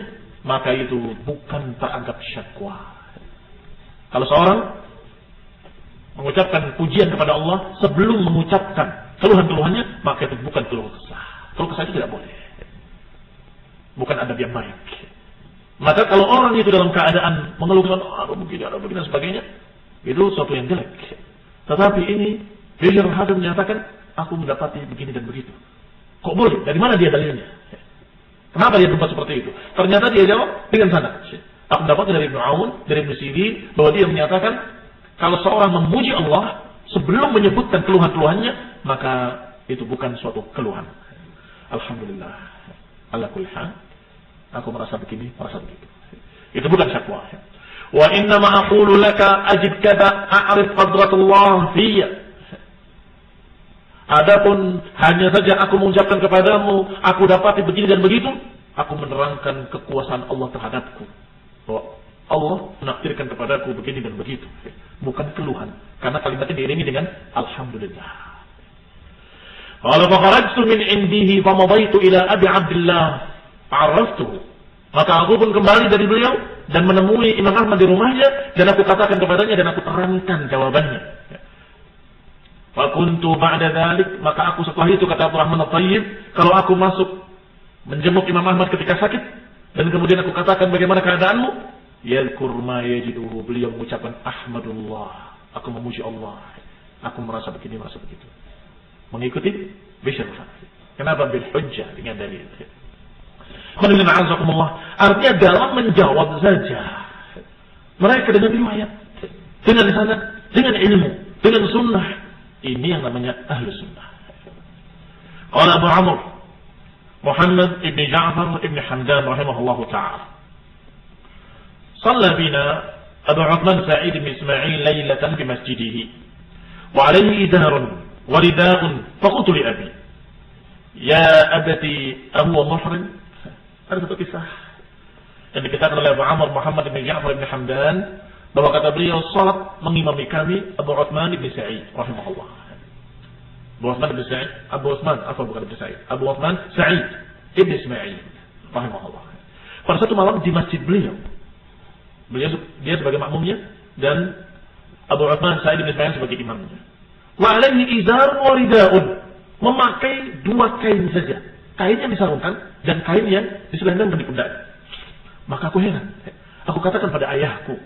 maka itu bukan teranggap syakwa. Kalau seorang mengucapkan pujian kepada Allah sebelum mengucapkan keluhan-keluhannya, maka itu bukan keluh kesah. Keluh kesah itu tidak boleh. Bukan adab yang baik. Maka kalau orang itu dalam keadaan mengeluhkan begini, dan sebagainya, itu suatu yang jelek. Tetapi ini Bishr al-Hafiz menyatakan, aku mendapati begini dan begitu. Kok boleh? Dari mana dia dalilnya? Kenapa dia berbuat seperti itu? Ternyata dia jawab dengan sanad. Aku mendapatkan dari Ibnu Aun, dari Ibnu Sirin, bahwa dia menyatakan kalau seorang memuji Allah sebelum menyebutkan keluhan-keluhannya, maka itu bukan suatu keluhan. Alhamdulillah. Ala kulli hal, aku merasa begini, merasa begitu. Itu bukan syakwa. Wa inna ma aqulu laka ajib kada a'rif qadratullah fiyya. Adapun hanya saja aku mengucapkan kepadamu, aku dapati begini dan begitu, aku menerangkan kekuasaan Allah terhadapku. Bahwa Allah menakdirkan kepadaku begini dan begitu. Bukan keluhan. Karena kalimatnya diiringi dengan Alhamdulillah. Qala fakharajtu min indihi famadaitu ila Abi Abdullah fa'arraftuhu. Maka aku pun kembali dari beliau dan menemui Imam Ahmad di rumahnya, dan aku katakan kepadanya dan aku terangkan jawabannya. Fakuntu ba'da dzalik, maka aku setelah itu, kata Abdurrahman At-Thayyib, kalau aku masuk menjenguk Imam Ahmad ketika sakit dan kemudian aku katakan bagaimana keadaanmu, yadhkur ma yajiduhu, beliau mengucapkan ahmadullah, aku memuji Allah, aku merasa begini, merasa begitu. Mengikuti Bishr al-Hafiz. Kenapa? Bil hujjah, dengan dalil. Artinya dalam menjawab saja mereka dengan riwayat, dengan sanad, dengan ilmu, dengan sunnah. Ini yang namanya ahlu sunnah. Qala Abu Amr Muhammad ibn Ja'far ibn Hamdan rahimahullahu ta'ala, Shalla bina Abu Uthman Sa'id ibn Ismail laylatan bi masjidihi wa alayhi idarun wa rida'un, faqultu li abi ya abati ahuwa muhrim. Ada satu kisah yang dikatakan oleh Abu Amr Muhammad bin Ja'far bin Hamdan, bahwa kata beliau, salat mengimami kami Abu Uthman bin Sa'id rahimahullah. Abu Uthman bin Sa'id, Abu Uthman Sa'id ibn Ismail rahimahullah. Pada satu malam di masjid beliau, dia sebagai makmumnya dan Abu Uthman Sa'id ibn Ismail sebagai imamnya. Wa alaihi izar wa rida'un, memakai dua kain saja. Kain yang disarungkan dan kain yang diselendangkan di pundak. Maka aku heran. Aku katakan pada ayahku,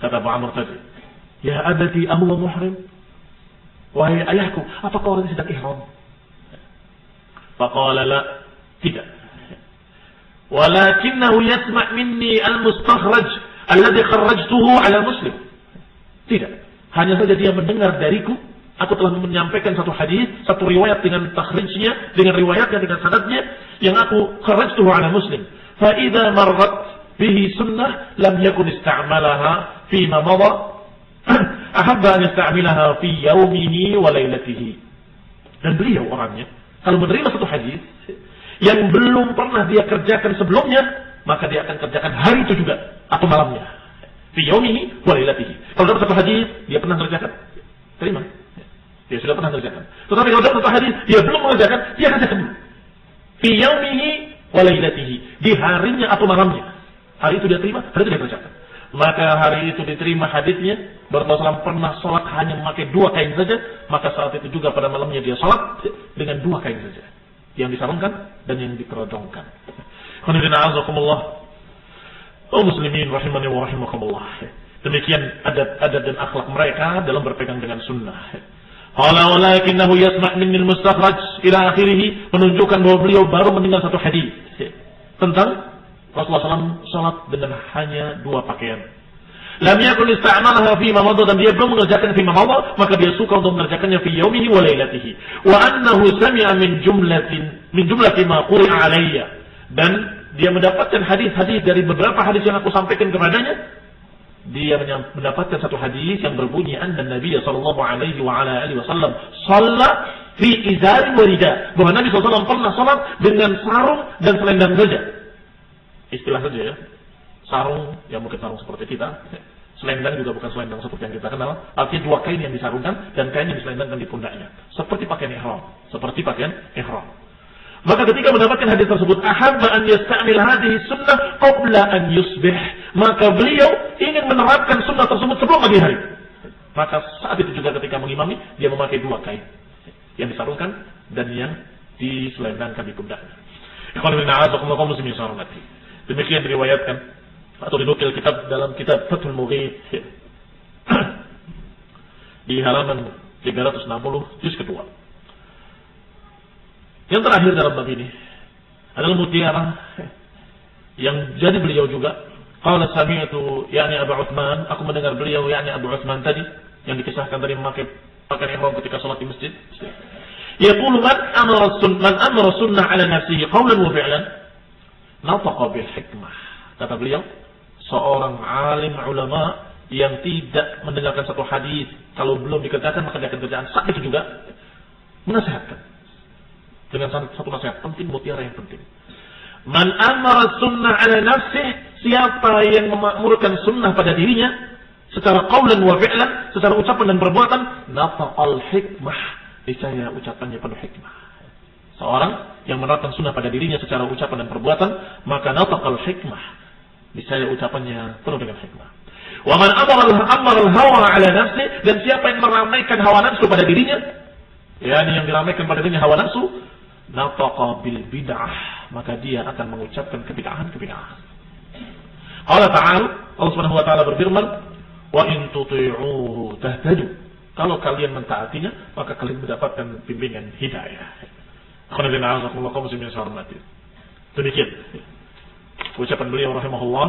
kata Abu Amr tadi, ya abati amu wa muhrim, wahai ayahku, apakah orang ini sedang ihram? Faqala la, tidak. Walakinnahu yasma' minni al-mustakhraj alladhi kharrajtuhu ala Muslim. Tidak. Hanya saja dia mendengar dariku. Aku telah menyampaikan satu hadis, satu riwayat dengan takhrijnya, dengan riwayatnya, dengan sanadnya, yang aku kharrajtuhu ala Muslim. Fa idza marrat bihi sunnah lam yakun ista'malaha fi ma madha ahabba an yasta'milaha fi yawmihi wa lailatihi. Dan beliau orangnya, kalau menerima satu hadis yang belum pernah dia kerjakan sebelumnya, maka dia akan kerjakan hari itu juga atau malamnya. Fi yawmihi wa lailatihi. Kalau dapat satu hadis dia pernah kerjakan, terima. Dia sudah pernah kerjakan. Tetapi kalau dapat satu hadis dia belum mengerjakan, dia kerjakan dulu. Fi yawmihi wa lailatihi. Di harinya atau malamnya. Hari itu dia terima, hari itu dia kerjakan. Maka hari itu diterima hadisnya, Rasulullah SAW pernah sholat hanya memakai dua kain saja, maka saat itu juga pada malamnya dia sholat dengan dua kain saja, yang disarungkan dan yang dikerodongkan. Oh muslimin rahimani wa rahimakumullah. Demikian adat dan akhlak mereka dalam berpegang dengan sunnah. Qala walakinahu yasma' minni al-mustakhraj ila akhirih, menunjukkan bahwa beliau baru mendengar satu hadis tentang Rasulullah SAW salat dengan hanya dua pakaian. lam yakun ista'malaha fi ma madha, dan dia belum mengerjakan fi ma madha, maka dia suka untuk mengerjakannya fi yaumihi wa lailatihi. Wa annahu sami'a min jumlati ma quri'a alayya, dan dia mendapatkan hadis-hadis dari beberapa hadis yang aku sampaikan kepadanya. Dia mendapatkan satu hadis yang berbunyi anna Nabi sallallahu alaihi wa ala alihi wasallam shalla fi izarin wa rida, bahwa Nabi sallallahu pernah salat dengan sarung dan selendang saja. Istilah saja ya. Sarung, ya mungkin sarung seperti kita. Selendang juga bukan selendang seperti yang kita kenal. Artinya dua kain yang disarungkan dan kain yang diselendangkan di pundaknya. Seperti pakaian ihram. Seperti pakaian ihram. Maka ketika mendapatkan hadis tersebut, ahabba an yasta'mil hadhihi sunnah qabla an yusbih, maka beliau ingin menerapkan sunnah tersebut sebelum pagi hari. Maka saat itu juga ketika mengimami, dia memakai dua kain yang disarungkan dan yang diselendangkan di pundaknya. Ikhwan fillah, a'azakumullah muslimin sarunati. Demikian diriwayatkan atau dinukil kitab dalam kitab Fathul Mughith di halaman 360 juz kedua. Yang terakhir dalam bab ini adalah mutiara yang jadi beliau juga. Qala sami'tu yani Abu Utsman, aku mendengar beliau yani Abu Utsman tadi yang dikisahkan tadi memakai pakaian ihram ketika salat di masjid. Yaqulu man amara sunnah ala nafsihi qawlan wa fi'lan nataqa bil hikmah. Kata beliau, seorang alim ulama yang tidak mendengarkan satu hadis kalau belum dikerjakan maka dia akan kerjaan. Saat itu juga menasihatkan dengan satu nasihat penting, mutiara yang penting. Man amara sunnah ala nafsih, siapa yang memakmurkan sunnah pada dirinya secara qaulan wa fi'lan, secara ucapan dan perbuatan, nataqal hikmah, niscaya ucapannya penuh hikmah. Seorang yang menerapkan sunnah pada dirinya secara ucapan dan perbuatan, maka nataqal hikmah, niscaya ucapannya penuh dengan hikmah. Wa man amara al-hawa ala nafsih, dan siapa yang meramaikan hawa nafsu pada dirinya, yakni yang diramaikan pada dirinya hawa nafsu, nataqa bil bid'ah, maka dia akan mengucapkan kebid'ahan. Allah Ta'ala, Allah Subhanahu wa taala berfirman, wa in tuti'uhu tahtadu. Kalau kalian mentaatinya, maka kalian mendapatkan bimbingan hidayah. Demikian ucapan beliau rahimahullah,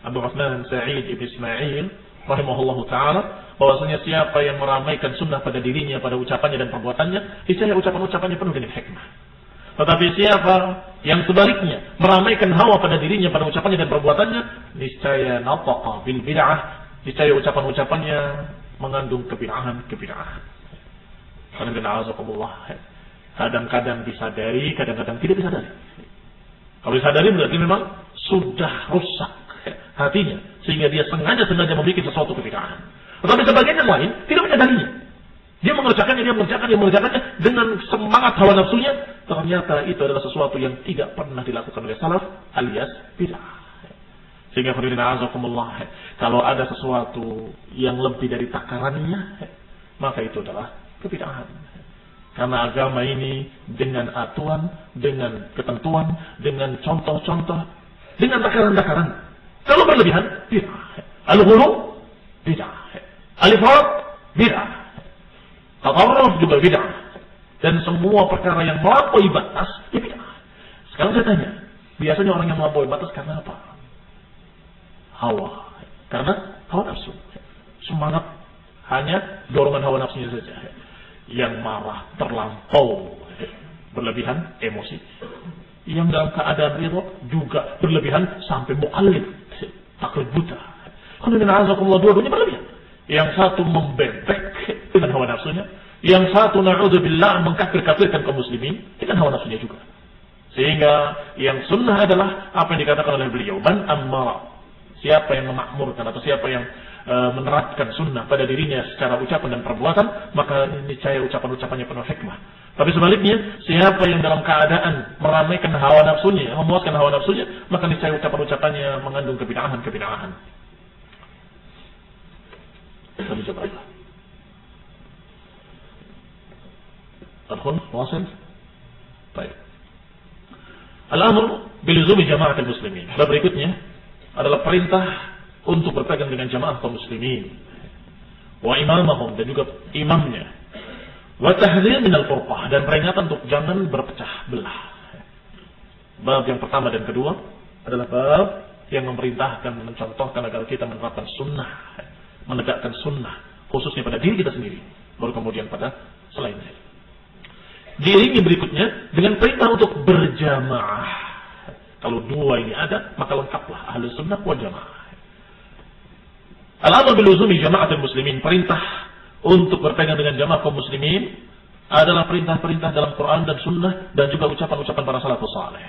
Abu Utsman Sa'id ibn Ismail rahimahullahu taala, bahwasanya siapa yang meramaikan sunnah pada dirinya, pada ucapannya dan perbuatannya, niscaya ucapan-ucapannya penuh dengan hikmah. Tetapi siapa yang sebaliknya meramaikan hawa pada dirinya, pada ucapannya dan perbuatannya, niscaya nataqa bil bid'ah, niscaya ucapan-ucapannya mengandung kebid'ahan. Kadang-kadang disadari, kadang-kadang tidak disadari. Kalau disadari berarti memang sudah rusak hatinya, sehingga dia sengaja membuat sesuatu kebid'ahan. Tetapi sebagian yang lain tidak menyadarinya. Dia mengerjakannya dengan semangat hawa nafsunya. Ternyata itu adalah sesuatu yang tidak pernah dilakukan oleh salaf, alias bid'ah. Sehingga kalau ada sesuatu yang lebih dari takarannya, maka itu adalah kebid'ahan. Karena agama ini dengan aturan, dengan ketentuan, dengan contoh-contoh, dengan takaran-takaran. Kalau berlebihan, bid'ah. Al-ghulu, bid'ah. Al-ifrat, bid'ah. Tatarruf juga bid'ah. Dan semua perkara yang melampaui batas, ya bid'ah. Sekarang saya tanya, biasanya orang yang melampaui batas karena apa? Hawa. Karena hawa nafsu. Semangat hanya dorongan hawa nafsunya saja. Yang marah, terlampau, berlebihan, emosi. Yang dalam keadaan ridha juga berlebihan sampai muqallid, taklid buta. Dua-duanya berlebihan. Yang satu membebek dengan hawa nafsunya, yang satu na'udzubillah mengkafir-kafirkan kaum muslimin dengan hawa nafsunya juga. Sehingga yang sunnah adalah apa yang dikatakan oleh beliau, man ammara, siapa yang memakmurkan atau siapa yang menerapkan sunnah pada dirinya secara ucapan dan perbuatan, maka niscaya ucapan-ucapannya penuh hikmah. Tapi sebaliknya, siapa yang dalam keadaan meramaikan hawa nafsunya, memuaskan hawa nafsunya, maka niscaya ucapan-ucapannya mengandung kebid'ahan. Kami coba. Adkhul, wasil. Baik. Al-amr biluzumi jama'at al-muslimin. Bab berikutnya adalah perintah untuk berpegang dengan jamaah kaum muslimin. Wa imamahum, dan juga imamnya. Wa tahdhir min al-furqah, dan peringatan untuk jangan berpecah belah. Bab yang pertama dan kedua adalah bab yang memerintahkan, mencontohkan agar kita menerapkan sunnah, menegakkan sunnah, khususnya pada diri kita sendiri, baru kemudian pada selainnya. Diiringi berikutnya dengan perintah untuk berjamaah. Kalau dua ini ada, maka lengkaplah ahlu sunnah wal jamaah. Al-amr bil luzumi jama'atul muslimin, perintah untuk berpegang dengan jamaah kaum muslimin adalah perintah-perintah dalam Quran dan sunnah dan juga ucapan-ucapan para salafus saleh.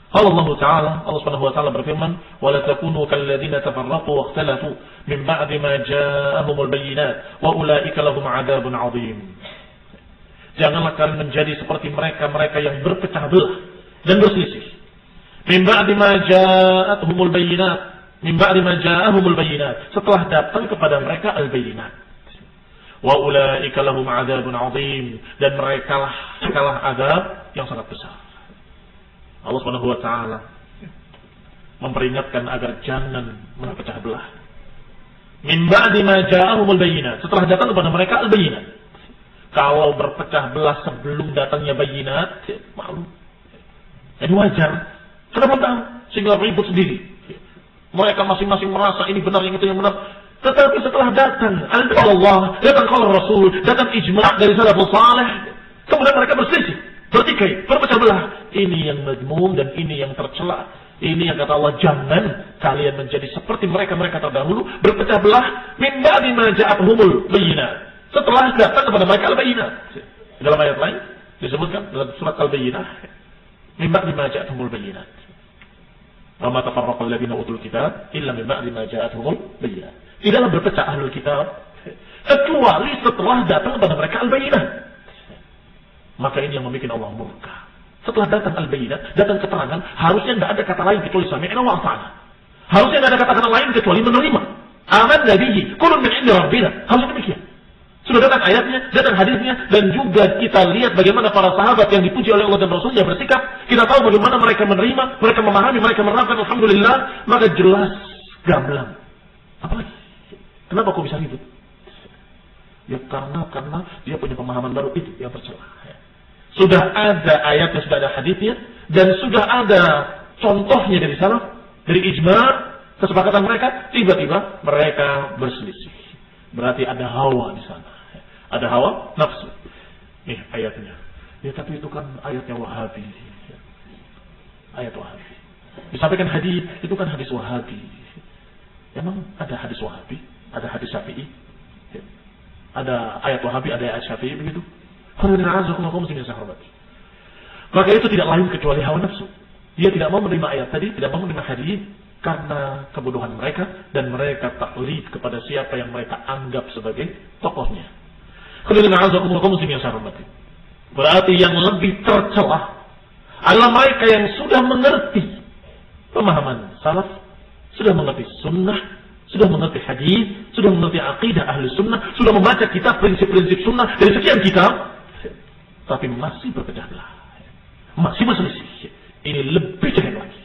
Allah Ta'ala, Allah Subhanahu wa taala berfirman, "Wa la takunu kalladzina tafarraqu wa ikhtalafu min ba'di ma ja'ahumul bayyinat wa ulaika lahum 'adzabun 'adzim." Janganlah kalian menjadi seperti mereka-mereka yang berpecah belah dan berselisih. Min ba'di ma ja'ahumul bayyinat, min ba'di ma ja'ahumul bayyinat, setelah datang kepada mereka al-bayyinat. Wa ulaika lahum 'adzabun 'adzim, dan mereka lah azab yang sangat besar. Allah Subhanahu wa taala memperingatkan agar jangan berpecah belah. Min ba'di ma ja'ahumul bayyinat, setelah datang kepada mereka al-bayyinat. Kalau berpecah belah sebelum datangnya bayyinat, malu. Ini wajar. Kenapa tahu? Sehingga ribut sendiri. Mereka masing-masing merasa ini benar, yang itu yang benar. Tetapi setelah datang Allah, datang qaul Rasul, datang ijma' dari salafus saleh, kemudian mereka berselisih, bertikai, berpecah belah. Ini yang madmum dan ini yang tercela. Ini yang kata Allah, jangan kalian menjadi seperti mereka-mereka terdahulu, berpecah belah min ba'di ma ja'ahumul bayyinat. Setelah datang kepada mereka al-bayyinat. Dalam ayat lain disebutkan dalam surat al-bayyinah, min ba'di ma ja'ahumul bayyinat. Wa ma tafarraqa alladziina utul kitab illa min ba'di ma ja'ahumul bayyinat. Tidaklah berpecah ahlul kitab kecuali setelah datang kepada mereka al-bayyinah. Maka ini yang membuat Allah murka. Setelah datang al-bayyinah, datang keterangan, harusnya tidak ada kata lain kecuali sami'na wa ata'na. Harusnya tidak ada kata-kata lain kecuali menerima. Amanna bihi, kullun min 'indi rabbina. Harusnya demikian. Sudah datang ayatnya, datang hadisnya, dan juga kita lihat bagaimana para sahabat yang dipuji oleh Allah dan Rasulnya bersikap. Kita tahu bagaimana mereka menerima, mereka memahami, mereka menerapkan. Alhamdulillah, maka jelas gamblang. Apalagi? Kenapa kok bisa ribut? Ya karena dia punya pemahaman baru, itu yang tercela. Sudah ada ayatnya, sudah ada hadisnya, dan sudah ada contohnya dari salaf, dari ijma', kesepakatan mereka. Tiba-tiba mereka berselisih. Berarti ada hawa di sana. Ada hawa nafsu. Nih ayatnya. Ya tapi itu kan ayatnya Wahabi. Ayat Wahabi. Disampaikan hadis, itu kan hadis Wahabi. Emang ada hadis Wahabi? Ada hadis Syafi'i? Ada ayat Wahabi, ada ayat Syafi'i begitu? Maka itu tidak lain kecuali hawa nafsu. Dia tidak mau menerima ayat tadi, tidak mau menerima hadis karena kebodohan mereka, dan mereka taklid kepada siapa yang mereka anggap sebagai tokohnya. Berarti yang lebih tercela adalah mereka yang sudah mengerti pemahaman salaf, sudah mengerti sunnah, sudah mengerti hadis, sudah mengerti akidah ahli sunnah, sudah membaca kitab prinsip-prinsip sunnah dari sekian kitab, tapi masih berpecah belah, masih berselisih. Ini lebih jelek lagi.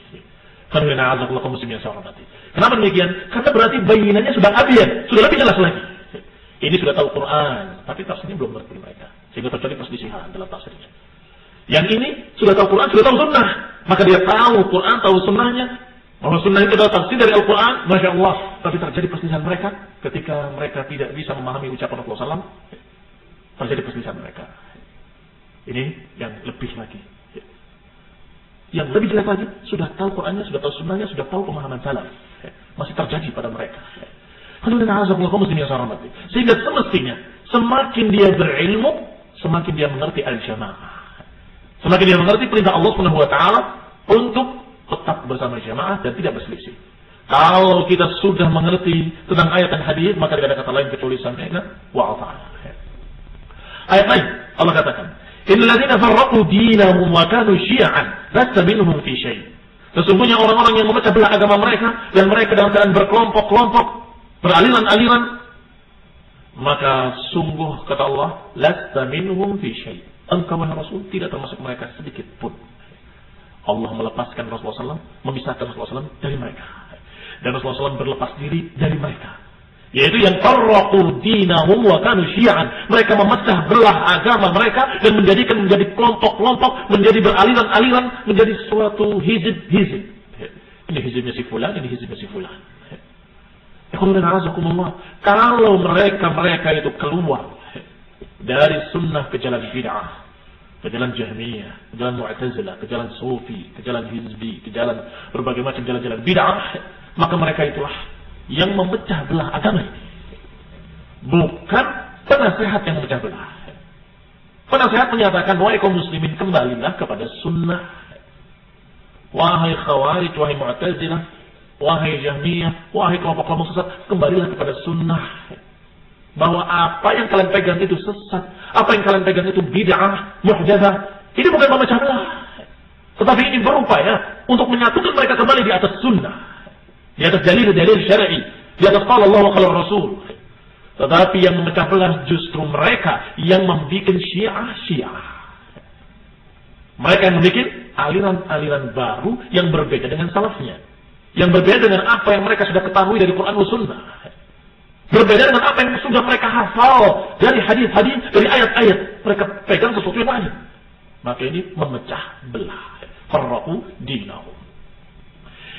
Kenapa demikian? Karena berarti bayinannya sudah abiyah, sudah lebih jelas lagi. Ini sudah tahu Quran, tapi tafsirnya belum mengerti mereka, sehingga terjadi perselisihan dalam tafsirnya. Yang ini sudah tahu Quran, sudah tahu sunnah, maka dia tahu Quran, tahu sunnahnya, bahwa sunnah itu adalah tafsir dari Al-Quran, Masya Allah. Tapi terjadi perselisihan mereka ketika mereka tidak bisa memahami ucapan Rasulullah SAW. Terjadi perselisihan mereka. Ini yang lebih lagi. Yang lebih jelek lagi, sudah tahu Qurannya, sudah tahu sunnahnya, sudah tahu pemahaman salaf. Masih terjadi pada mereka. Sehingga semestinya, semakin dia berilmu, semakin dia mengerti al-jamaah. Semakin dia mengerti perintah Allah Subhanahu wa taala untuk tetap bersama jamaah dan tidak berselisih. Kalau kita sudah mengerti tentang ayat dan hadis, maka tidak ada kata lain kecuali sami'na wa ata'na. Ayat lain Allah katakan, "Innal ladzina farraqu dinahum wa kanu syi'an, lasta minhum fi syai'." Sesungguhnya orang-orang yang memecah belah agama mereka dan mereka dalam keadaan berkelompok-kelompok, beraliran-aliran, maka sungguh kata Allah, lasta minhum fi syai'. Engkau wahai Rasul tidak termasuk mereka sedikit pun. Allah melepaskan Rasulullah SAW, memisahkan Rasulullah SAW dari mereka. Dan Rasulullah SAW berlepas diri dari mereka. Yaitu yang farraqu dinahum wa kanu syi'an. Mereka memecah belah agama mereka dan menjadi kelompok-kelompok, menjadi beraliran-aliran, menjadi suatu hizib-hizib. Ini hizibnya si fulan, ini hizibnya si fulan. Kalau mereka itu keluar dari sunnah ke jalan bid'ah, ke jalan Jahmiyah, ke jalan Mu'tazilah, ke jalan Sufi, ke jalan Hizbi, ke jalan berbagai macam jalan-jalan bid'ah, maka mereka itulah yang memecah belah agama ini. Bukan penasehat yang memecah belah. Penasehat menyatakan, wahai kaum muslimin, kembalilah kepada sunnah. Wahai Khawarij, wahai Mu'tazilah, wahai Jahmiyah, wahai kelompok-kelompok sesat, kembalilah kepada sunnah. Bahwa apa yang kalian pegang itu sesat, apa yang kalian pegang itu bid'ah, muhdzatsah. Ini bukan memecah belah, tetapi ini berupaya untuk menyatukan mereka kembali di atas sunnah, di atas dalil-dalil syar'i, di atas qala Allah wa qala Rasul. Tetapi yang memecah belah justru mereka yang membuat syiah. Mereka yang membuat aliran-aliran baru yang berbeda dengan salafnya, yang berbeda dengan apa yang mereka sudah ketahui dari Quran dan Sunnah, berbeda dengan apa yang sudah mereka hafal dari hadis-hadis, dari ayat-ayat. Mereka pegang sesuatu yang lain. Maka ini memecah belah. Farraqu dinahum.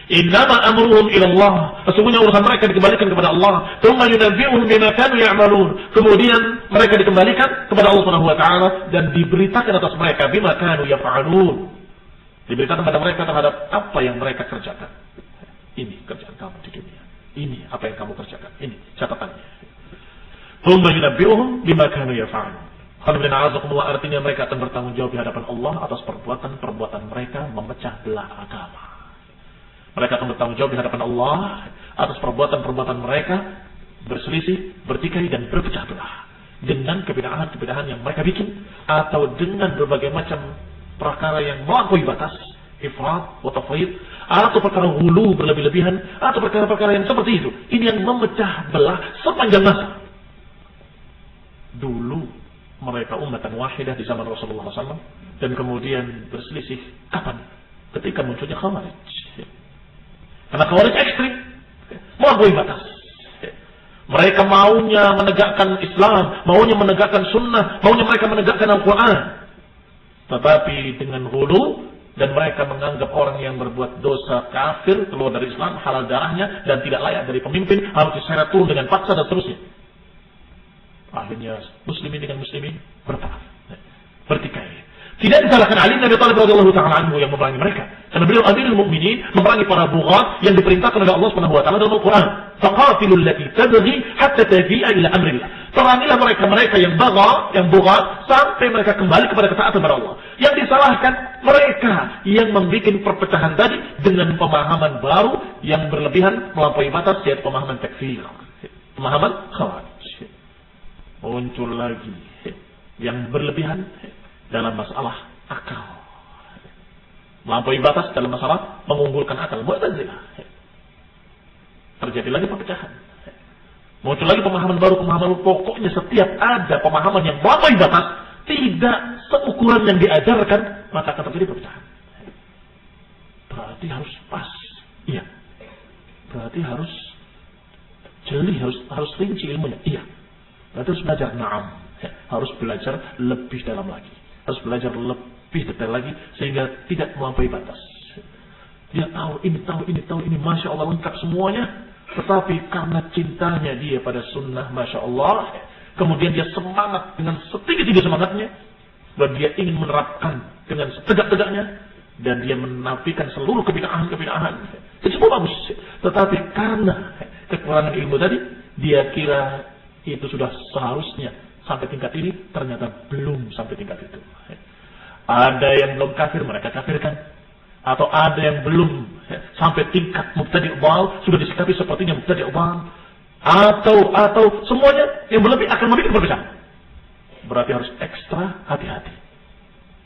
Innama amruhum ila Allah. Sesungguhnya urusan mereka dikembalikan kepada Allah. Tsumma yunabbi'uhum bima kanu ya'malun. Kemudian mereka dikembalikan kepada Allah Subhanahu wa taala dan diberitakan atas mereka bima kanu yaf'alun. Diberitakan kepada mereka terhadap apa yang mereka kerjakan. Ini kerjaan kamu di dunia. Ini apa yang kamu kerjakan. Ini catatannya. Tsumma yunabbi'uhum bima kanu yaf'alun. Artinya mereka akan bertanggung jawab di hadapan Allah atas perbuatan-perbuatan mereka memecah belah agama. Mereka akan bertanggung jawab di hadapan Allah atas perbuatan-perbuatan mereka berselisih, bertikai dan berpecah belah dengan kebid'ahan-kebid'ahan yang mereka bikin atau dengan berbagai macam perkara yang melampaui batas, ifrat wa tafrid, atau perkara hulu berlebih-lebihan, atau perkara-perkara yang seperti itu. Ini yang memecah belah sepanjang masa. Dulu mereka ummatan wahidah di zaman Rasulullah SAW dan kemudian berselisih kapan? Ketika munculnya Khawarij. Karena Khawarij ekstrim, melampaui batas. Mereka maunya menegakkan Islam, maunya menegakkan sunnah, maunya mereka menegakkan Al-Quran. Tetapi dengan hulu, dan mereka menganggap orang yang berbuat dosa kafir, keluar dari Islam, halal darahnya, dan tidak layak dari pemimpin, harus diseret turun dengan paksa dan seterusnya. Akhirnya muslimin dengan muslimin berperang, bertikai. Tidak disalahkan Ali bin Abi Thalib radhiyallahu ta'ala anhu yang memerangi mereka. Karena beliau Amirul Mukminin memerangi para bughat yang diperintahkan oleh Allah Subhanahu wa taala dalam Al-Qur'an. Faqatilul lati tabghi hatta tafi'a ila amrillah. Perangilah mereka yang bughat sampai mereka kembali kepada ketaatan kepada Allah. Yang disalahkan mereka yang membuat perpecahan tadi dengan pemahaman baru yang berlebihan melampaui batas, yaitu pemahaman takfir, pemahaman Khawarij. Muncul lagi yang berlebihan dalam masalah akal, melampaui batas dalam masalah mengunggulkan akal, Mu'tazilah. Terjadi lagi perpecahan, muncul lagi pemahaman baru. Pokoknya setiap ada pemahaman yang melampaui batas, tidak seukuran yang diajarkan, maka akan terjadi perpecahan. Berarti harus pas, iya. Berarti harus jeli, harus rinci ilmunya, iya. Berarti harus belajar, na'am, harus belajar lebih dalam lagi. Harus belajar lebih detail lagi sehingga tidak melampaui batas. Dia tahu ini, Masya Allah lengkap semuanya. Tetapi karena cintanya dia pada sunnah, Masya Allah, kemudian dia semangat dengan setinggi-tinggi semangatnya, dan dia ingin menerapkan dengan setegak-tegaknya, dan dia menafikan seluruh kebid'ahan. Itu semua bagus. Tetapi karena kekurangan ilmu tadi, dia kira itu sudah seharusnya sampai tingkat ini, ternyata belum sampai tingkat itu. Ada yang belum kafir, mereka kafirkan. Atau ada yang belum sampai tingkat mubtadi' dhal, sudah disikapi sepertinya mubtadi' dhal. Atau semuanya yang berlebih akan membuat perpecahan. Berarti harus ekstra hati-hati.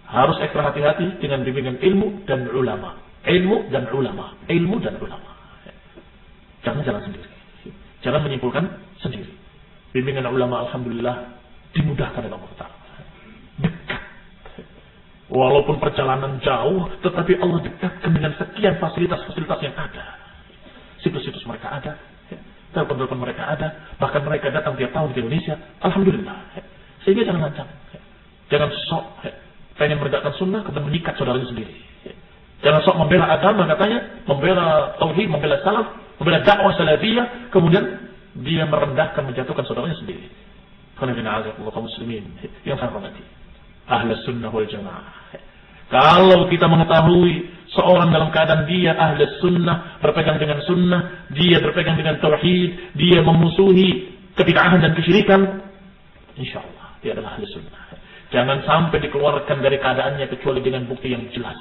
Harus ekstra hati-hati dengan bimbingan ilmu dan ulama. Ilmu dan ulama. Jangan jalan sendiri. Jangan menyimpulkan sendiri. Bimbingan ulama alhamdulillah dimudahkan oleh Allah Ta'ala. Dekat. Walaupun perjalanan jauh, tetapi Allah dekatkan dengan sekian fasilitas-fasilitas yang ada. Situs-situs mereka ada, telepon-telepon mereka ada, bahkan mereka datang tiap tahun ke Indonesia. Alhamdulillah. Sehingga jangan lancang. Jangan sok pengen menegakkan sunnah kemudian mengikat saudaranya sendiri. Jangan sok membela agama katanya, membela tauhid, membela salaf, membela dakwah salafiyah, kemudian dia merendahkan, menjatuhkan saudaranya sendiri. Kaum muslimin yang saya hormati, Ahlus Sunnah wal Jamaah. Kalau kita mengetahui seorang dalam keadaan dia Ahlus Sunnah, berpegang dengan sunnah, dia berpegang dengan tauhid, dia memusuhi kebid'ahan dan kesyirikan, insyaallah dia adalah Ahlus Sunnah. Jangan sampai dikeluarkan dari keadaannya kecuali dengan bukti yang jelas.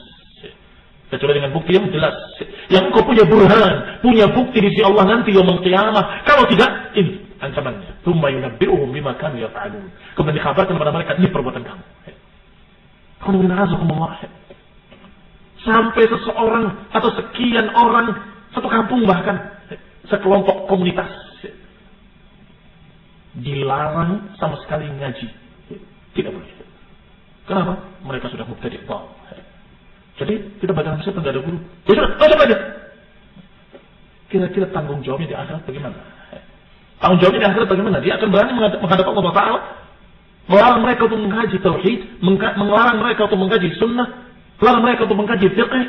Kecuali dengan bukti yang jelas. Yang engkau punya burhan, punya bukti di sisi Allah nanti yaumul qiyamah. Kalau tidak, ini ancamannya. Tsumma yunabbi'uhum bima kanu yaf'alun. Kemudian dikabarkan kepada mereka, ini perbuatan kamu. Sampai seseorang atau sekian orang, satu kampung bahkan, sekelompok komunitas dilarang sama sekali ngaji. Tidak boleh. Kenapa? Mereka sudah mubtadi'. Jadi kita belajar Mesir tidak ada guru. Ya sudah, baca belajar. Kira-kira tanggung jawabnya di akhirat bagaimana? Tanggung jawabnya di akhirat bagaimana? Dia akan berani menghadap Allah Taala, melarang mereka untuk mengkaji tauhid, melarang mereka untuk mengkaji sunnah, melarang mereka untuk mengkaji fiqh.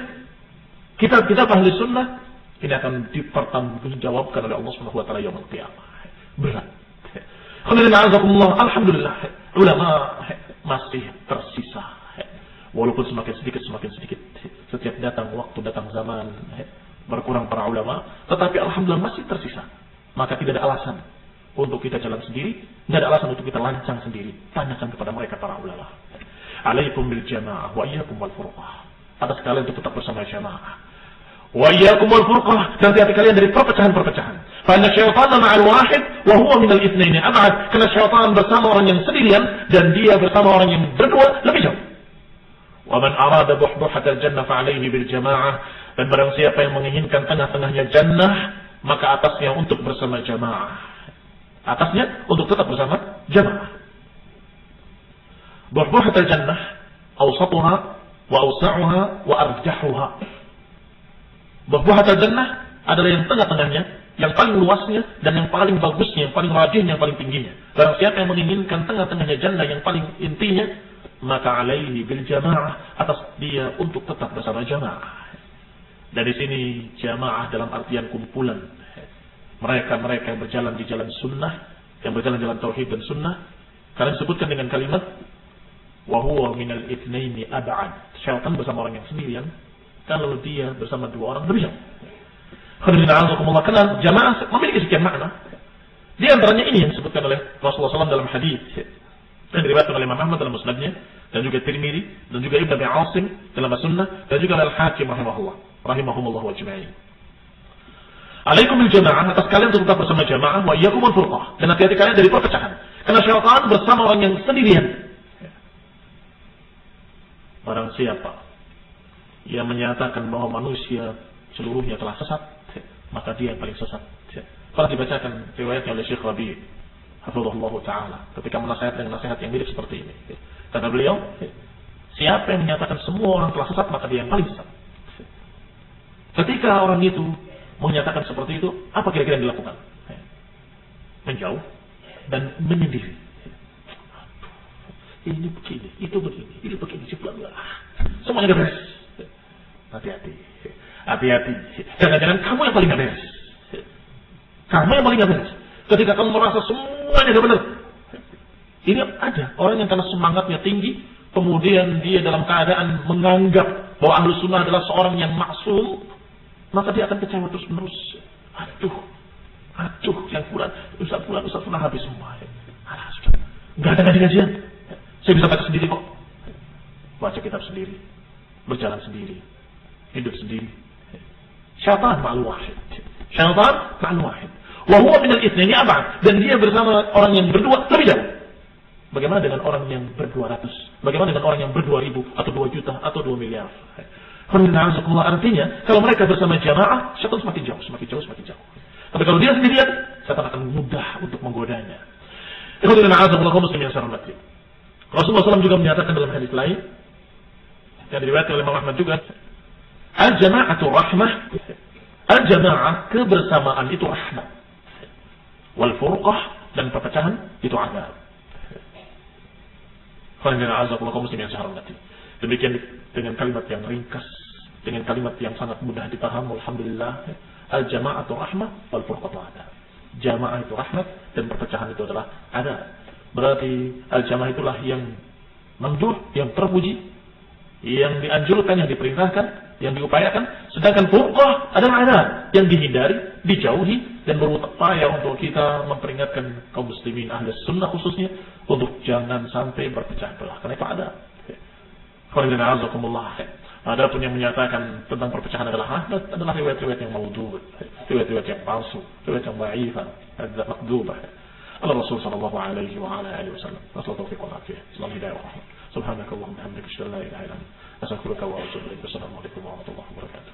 Kita ahli sunnah ini akan dipertanggungjawabkan oleh Allah Subhanahu wa taala yaumul qiyamah. Berat. Alhamdulillah, ulama masih tersisa. Walaupun semakin sedikit setiap datang waktu, datang zaman, berkurang para ulama, tetapi alhamdulillah masih tersisa. Maka tidak ada alasan untuk kita jalan sendiri, tidak ada alasan untuk kita lancang sendiri. Tanyakan kepada mereka para ulama. Alaikum bil jamaah wa iyyakum wal furqah. Atas kalian untuk tetap bersama jamaah. Wa iyyakum wal furqah, dan hati-hati kalian dari perpecahan-perpecahan. Fa inna syaitana ma'al wahid wa huwa min al-itsnaini ab'ad. Karena syaitan bersama orang yang sendirian dan dia bersama orang yang berdua lebih jauh. وَمَنْ أَرَادَ بُحْبُحَةَ الْجَنَّةِ فَعَلَيْهِ بِالْجَمَاعَةِ. Dan barang siapa yang menginginkan tengah-tengahnya jannah, maka atasnya untuk bersama jamaah. Atasnya untuk tetap bersama jamaah. بُحْبُحَةَ الْجَنَّةِ أَوْسَطُهَا وَأَوْسَعُهَا وَأَرْجَحُهَا. بُحْبُحَةَ الْجَنَّةِ adalah yang tengah-tengahnya, yang paling luasnya, dan yang paling bagusnya, yang paling rajinnya, yang paling tingginya. Barang siapa yang menginginkan tengah-tengahnya jannah, yang paling intinya, maka alaihi bil jamaah, atas dia untuk tetap bersama jamaah. Dari sini jamaah dalam artian kumpulan. Mereka-mereka yang berjalan di jalan sunnah, yang berjalan jalan tauhid dan sunnah. Karena disebutkan dengan kalimat wa huwa minal itsnaini ab'ad. Syaitan bersama orang yang sendirian, kalau dia bersama dua orang lebih jauh. Karena jamaah memiliki sekian makna. Di antaranya ini yang disebutkan oleh Rasulullah SAW dalam hadis yang diriwayatkan oleh Imam Ahmad dalam musnadnya, dan juga Tirmidzi, dan juga Ibnu Abi Asim dalam As-Sunnah, dan juga Al-Hakim rahimahumullah wa jami'in. Alaikum bil jamaah, atas kalian untuk tetap bersama jamaah, wa iyyakum wal furqah, dan hati-hati kalian dari perpecahan. Karena syaitan bersama orang yang sendirian. Barang siapa yang menyatakan bahwa manusia seluruhnya telah sesat, maka dia yang paling sesat. Pernah dibacakan riwayatnya oleh Syekh Rabi' hafizahullah ta'ala ketika menasihat dengan nasihat yang mirip seperti ini. Kata beliau, siapa yang menyatakan semua orang telah sesat, maka dia yang paling sesat. Ketika orang itu menyatakan seperti itu, apa kira-kira yang dilakukan? Menjauh dan menyendiri. Ini begini, itu begini, ini begini, semuanya beres. Hati-hati. Jangan-jangan kamu yang paling gak beres. Kamu yang paling gak beres. Ketika kamu merasa semuanya gak benar. Ini ada orang yang karena semangatnya tinggi, kemudian dia dalam keadaan menganggap bahwa ahlu sunnah adalah seorang yang maksum, maka dia akan kecewa terus menerus. Aduh, yang Ustaz Fulan habis semua. Sudah, gak ada kajian. Saya bisa baca sendiri kok. Baca kitab sendiri, berjalan sendiri, hidup sendiri. Syaitan ma'al wahid. Wa huwa minal itsnaini ab'ad, dan dia bersama orang yang berdua lebih jauh. Bagaimana dengan orang yang ber-200? Bagaimana dengan orang yang ber-2.000 atau 2 juta atau 2 miliar? Artinya, kalau mereka bersama jamaah, syaitan semakin jauh. Tapi kalau dia sendirian, syaitan akan mudah untuk menggodanya. Rasulullah SAW juga menyatakan dalam hadis lain, yang diriwayatkan oleh Imam Ahmad juga, al-jama'atu rahmah. Al-jama'ah, kebersamaan itu rahmat. Wal furqah, dan perpecahan itu azab. Demikian dengan kalimat yang ringkas dengan kalimat yang sangat mudah dipaham. Alhamdulillah, al-jama'atu rahmah wal furqatu ada. Jamaah itu rahmat dan perpecahan itu adalah ada. Berarti al-jamaah itulah yang mamduh, yang terpuji, yang dianjurkan, yang diperintahkan, yang diupayakan. Sedangkan furqah adalah ada, yang dihindari, dijauhi, dan berupaya untuk kita memperingatkan kaum muslimin ahli sunnah khususnya untuk jangan sampai berpecah belah. Karena itu ada. Adapun yang menyatakan tentang perpecahan adalah rahmat adalah riwayat-riwayat yang maudhu', riwayat-riwayat yang palsu, riwayat yang dhaifah, makdzubah. Allah Rasul sallallahu alaihi wa ala alihi wasallam. Nasallahu taufiq wal afiyah. Sallallahu hidayah wa rahmah. Subhanakallahumma wa bihamdika asyhadu an la ilaha illa anta astaghfiruka wa atubu ilaik. Assalamu alaikum warahmatullahi wabarakatuh.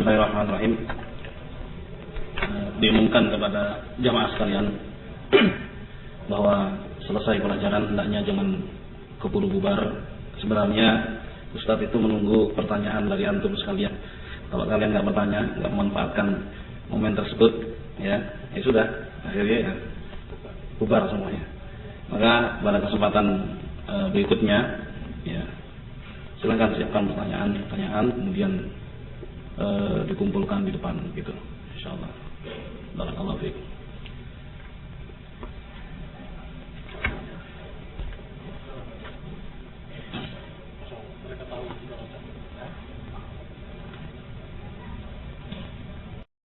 Bismillahirrahmanirrahim. Diumumkan kepada jamaah sekalian bahwa selesai pelajaran hendaknya jangan keburu bubar. Sebenarnya Ustadz itu menunggu pertanyaan dari antum sekalian. Kalau kalian nggak bertanya, nggak memanfaatkan momen tersebut, ya sudah, akhirnya ya bubar semuanya. Maka pada kesempatan berikutnya, ya silakan siapkan pertanyaan, kemudian dikumpulkan di depan.